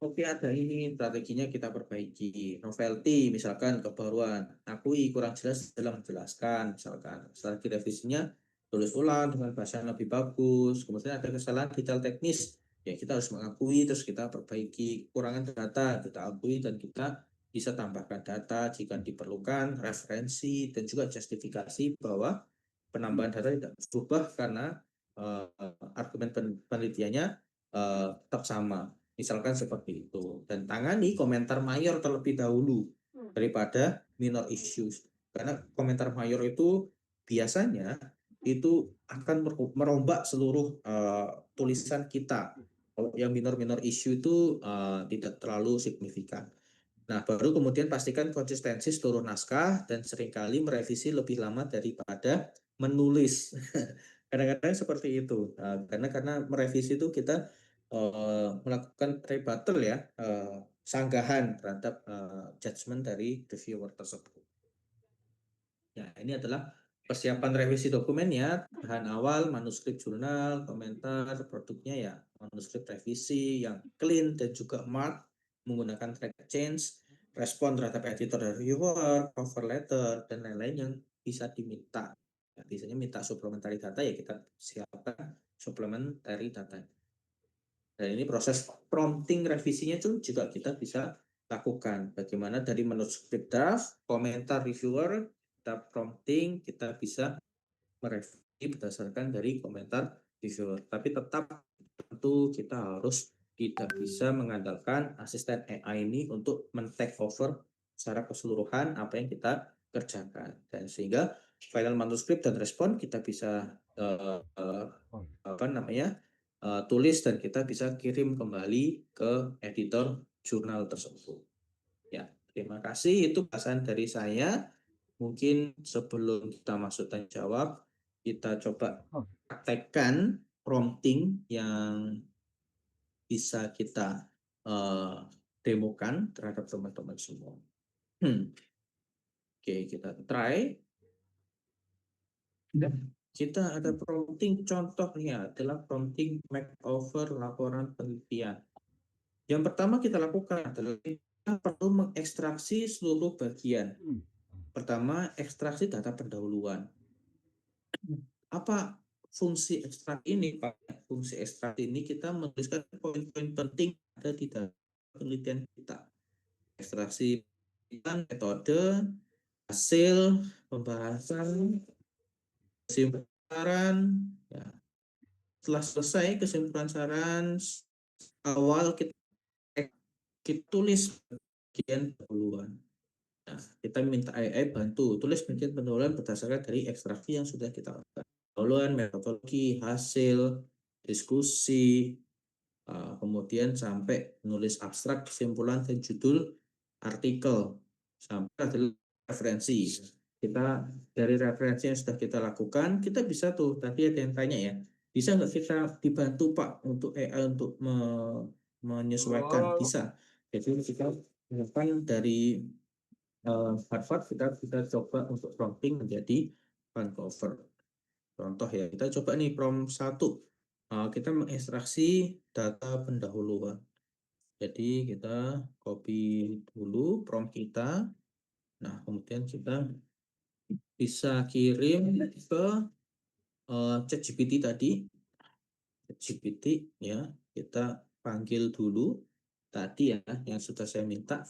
oke ada ini strateginya kita perbaiki. Novelty misalkan kebaruan, akui kurang jelas dalam menjelaskan misalkan. Setelah direvisinya tulis ulang dengan bahasa yang lebih bagus. Kemudian ada kesalahan detail teknis, ya kita harus mengakui terus kita perbaiki. Kekurangan data kita akui dan kita bisa tambahkan data jika diperlukan, referensi dan juga justifikasi bahwa penambahan data tidak berubah karena argumen penelitiannya tetap sama. Misalkan seperti itu. Dan tangani komentar mayor terlebih dahulu daripada minor issues. Karena komentar mayor itu biasanya itu akan merombak seluruh tulisan kita. Kalau yang minor-minor issue itu tidak terlalu signifikan. Nah, baru kemudian pastikan konsistensi seluruh naskah dan seringkali merevisi lebih lama daripada menulis. Kadang-kadang seperti itu. Karena merevisi itu kita melakukan rebuttal ya, sanggahan terhadap judgement dari reviewer tersebut. Ya, ini adalah persiapan revisi dokumen ya, bahan awal, manuskrip jurnal, komentar, produknya ya, manuskrip revisi yang clean dan juga mark, menggunakan track change, respon terhadap editor dan reviewer, cover letter, dan lain-lain yang bisa diminta. Ya, biasanya minta supplementary data ya kita siapkan supplementary data. Dan ini proses prompting revisinya itu juga kita bisa lakukan. Bagaimana dari manuskrip draft, komentar reviewer, kita prompting, kita bisa merevisi berdasarkan dari komentar reviewer. Tapi tetap tentu kita harus tidak bisa mengandalkan asisten AI ini untuk men-take over secara keseluruhan apa yang kita kerjakan. Dan sehingga final manuskrip dan respon kita bisa tulis dan kita bisa kirim kembali ke editor jurnal tersebut. Ya, terima kasih. Itu bahasan dari saya. Mungkin sebelum kita masuk tanya jawab, kita coba praktekkan prompting yang bisa kita demokan terhadap teman-teman semua. Oke, kita try. Kita ada prompting contohnya adalah prompting makeover laporan penelitian. Yang pertama kita lakukan adalah kita perlu mengekstraksi seluruh bagian. Pertama, ekstraksi data pendahuluan. Apa fungsi ekstrak ini, Pak? Fungsi ekstrak ini kita menuliskan poin-poin penting ada di dalam penelitian kita. Ekstraksi metode, hasil, pembahasan, kesimpulan saran, ya. Setelah selesai kesimpulan saran awal kita tulis bagian pendahuluan. Nah, kita minta AI bantu tulis bagian pendahuluan berdasarkan dari ekstraksi yang sudah kita lakukan. Pendahuluan, metodologi, hasil, diskusi, kemudian sampai nulis abstrak, kesimpulan, dan judul artikel, sampai adalah referensi. Kita dari referensi yang sudah kita lakukan, kita bisa tuh, tadi ada yang tanya ya, bisa nggak kita dibantu Pak untuk AI untuk menyesuaikan? Bisa. Jadi kita melakukan dari Harvard kita coba untuk prompting menjadi Vancouver. Contoh ya, kita coba nih prompt 1. Kita mengekstraksi data pendahuluan. Jadi kita copy dulu prompt kita. Nah, kemudian kita bisa kirim ke ChatGPT tadi. ChatGPT ya, kita panggil dulu tadi ya yang sudah saya minta.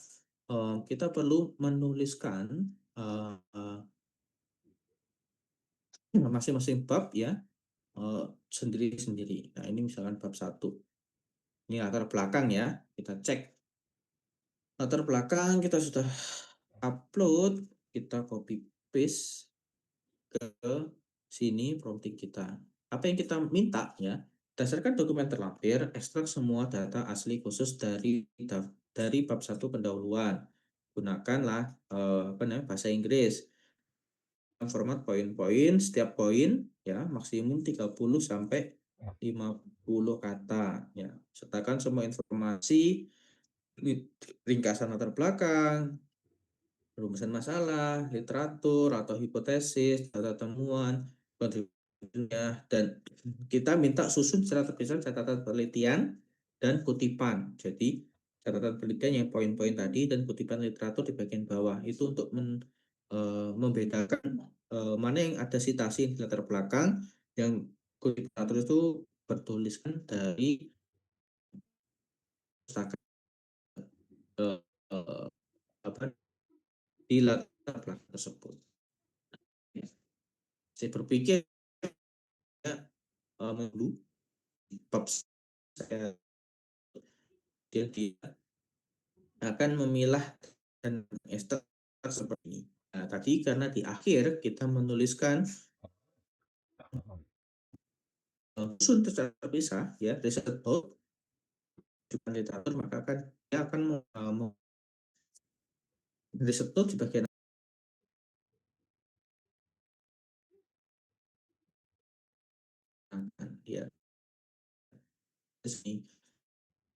Kita perlu menuliskan masing-masing bab ya sendiri-sendiri. Nah, ini misalkan bab 1. Ini latar belakang ya, kita cek. Latar belakang kita sudah upload, kita copy paste ke sini prompting kita. Apa yang kita minta ya, berdasarkan dokumen terlampir, ekstrak semua data asli khusus dari bab 1 pendahuluan. Gunakanlah bahasa Inggris. Format poin-poin, setiap poin ya maksimum 30 sampai 50 kata ya. Sertakan semua informasi, ringkasan latar belakang, rumusan masalah, literatur atau hipotesis, data temuan, kontribusinya, dan kita minta susun secara terpisah catatan penelitian dan kutipan. Jadi catatan penelitian yang poin-poin tadi dan kutipan literatur di bagian bawah itu untuk membedakan mana yang ada citasi di latar belakang, yang kutipan literatur itu bertuliskan dari pustaka apa di latar belakang tersebut. Saya berpikir dulu bab saya dia akan memilah dan ekstrak seperti ini. Nah, tadi karena di akhir kita menuliskan susun secara terpisah ya, riset note bukan literatur, maka kan dia akan riset note di bagian dia sini.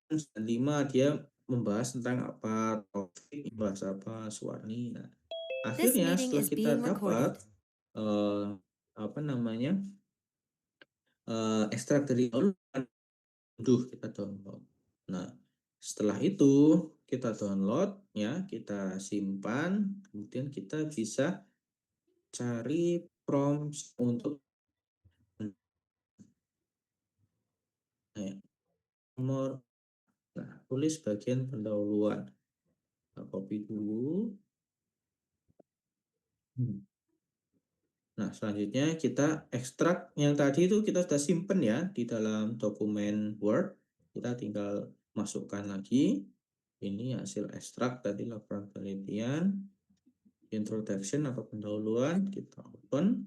5 dia membahas tentang apa topik, membahas apa Suwarni. Nah, akhirnya setelah kita dapat apa namanya ekstrak dari kita download. Nah, setelah itu kita download ya, kita simpan, kemudian kita bisa cari prompt untuk nomor. Nah, tulis bagian pendahuluan. Nah, copy dulu. Nah, selanjutnya kita ekstrak yang tadi itu kita sudah simpen ya di dalam dokumen Word. Kita tinggal masukkan lagi. Ini hasil ekstrak tadi laporan penelitian, introduction atau pendahuluan, kita open.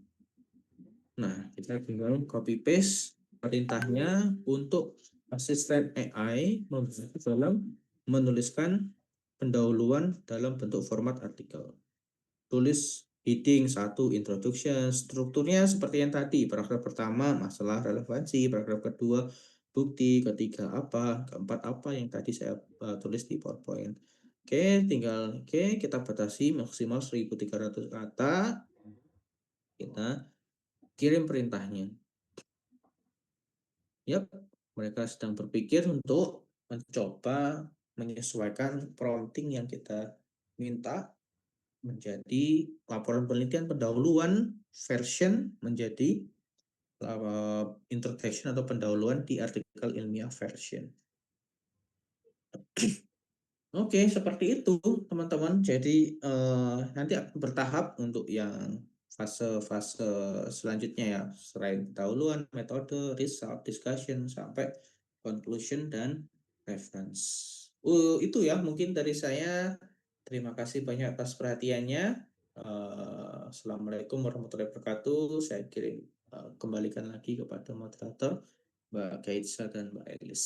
Nah, kita tinggal copy paste perintahnya untuk asisten AI membantu dalam menuliskan pendahuluan dalam bentuk format artikel. Tulis heading 1 introduction, strukturnya seperti yang tadi, paragraf pertama masalah relevansi, paragraf kedua bukti, ketiga apa, keempat apa yang tadi saya tulis di PowerPoint. Oke, tinggal kita batasi maksimal 1300 kata. Kita kirim perintahnya. Yap, mereka sedang berpikir untuk mencoba menyesuaikan prompting yang kita minta menjadi laporan penelitian pendahuluan version menjadi introduction atau pendahuluan di artikel ilmiah version. Oke, seperti itu teman-teman. Jadi nanti akan bertahap untuk yang fase-fase selanjutnya ya, selain pendahuluan, metode, result, discussion, sampai conclusion dan reference. Itu ya mungkin dari saya. Terima kasih banyak atas perhatiannya. Assalamualaikum warahmatullahi wabarakatuh. Saya kembalikan lagi kepada moderator Mbak Gaitsa dan Mbak Elis.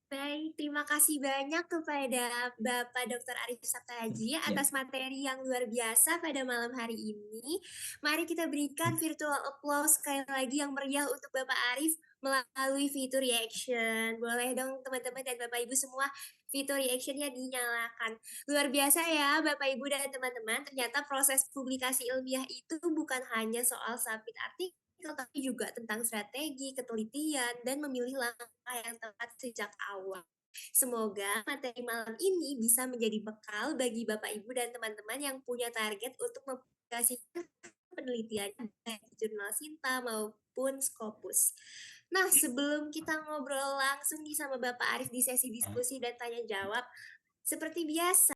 Baik, terima kasih banyak kepada Bapak Dr. Arif Saptaji atas materi yang luar biasa pada malam hari ini. Mari kita berikan virtual applause sekali lagi yang meriah untuk Bapak Arif melalui fitur reaction. Boleh dong teman-teman dan Bapak Ibu semua fitur reactionnya dinyalakan. Luar biasa ya Bapak Ibu dan teman-teman, ternyata proses publikasi ilmiah itu bukan hanya soal submit artikel, tapi juga tentang strategi, ketelitian, dan memilih langkah yang tepat sejak awal. Semoga materi malam ini bisa menjadi bekal bagi Bapak Ibu dan teman-teman yang punya target untuk mempublikasikan penelitian baik di jurnal Sinta maupun Scopus. Nah, sebelum kita ngobrol langsung nih sama Bapak Arif di sesi diskusi dan tanya jawab, seperti biasa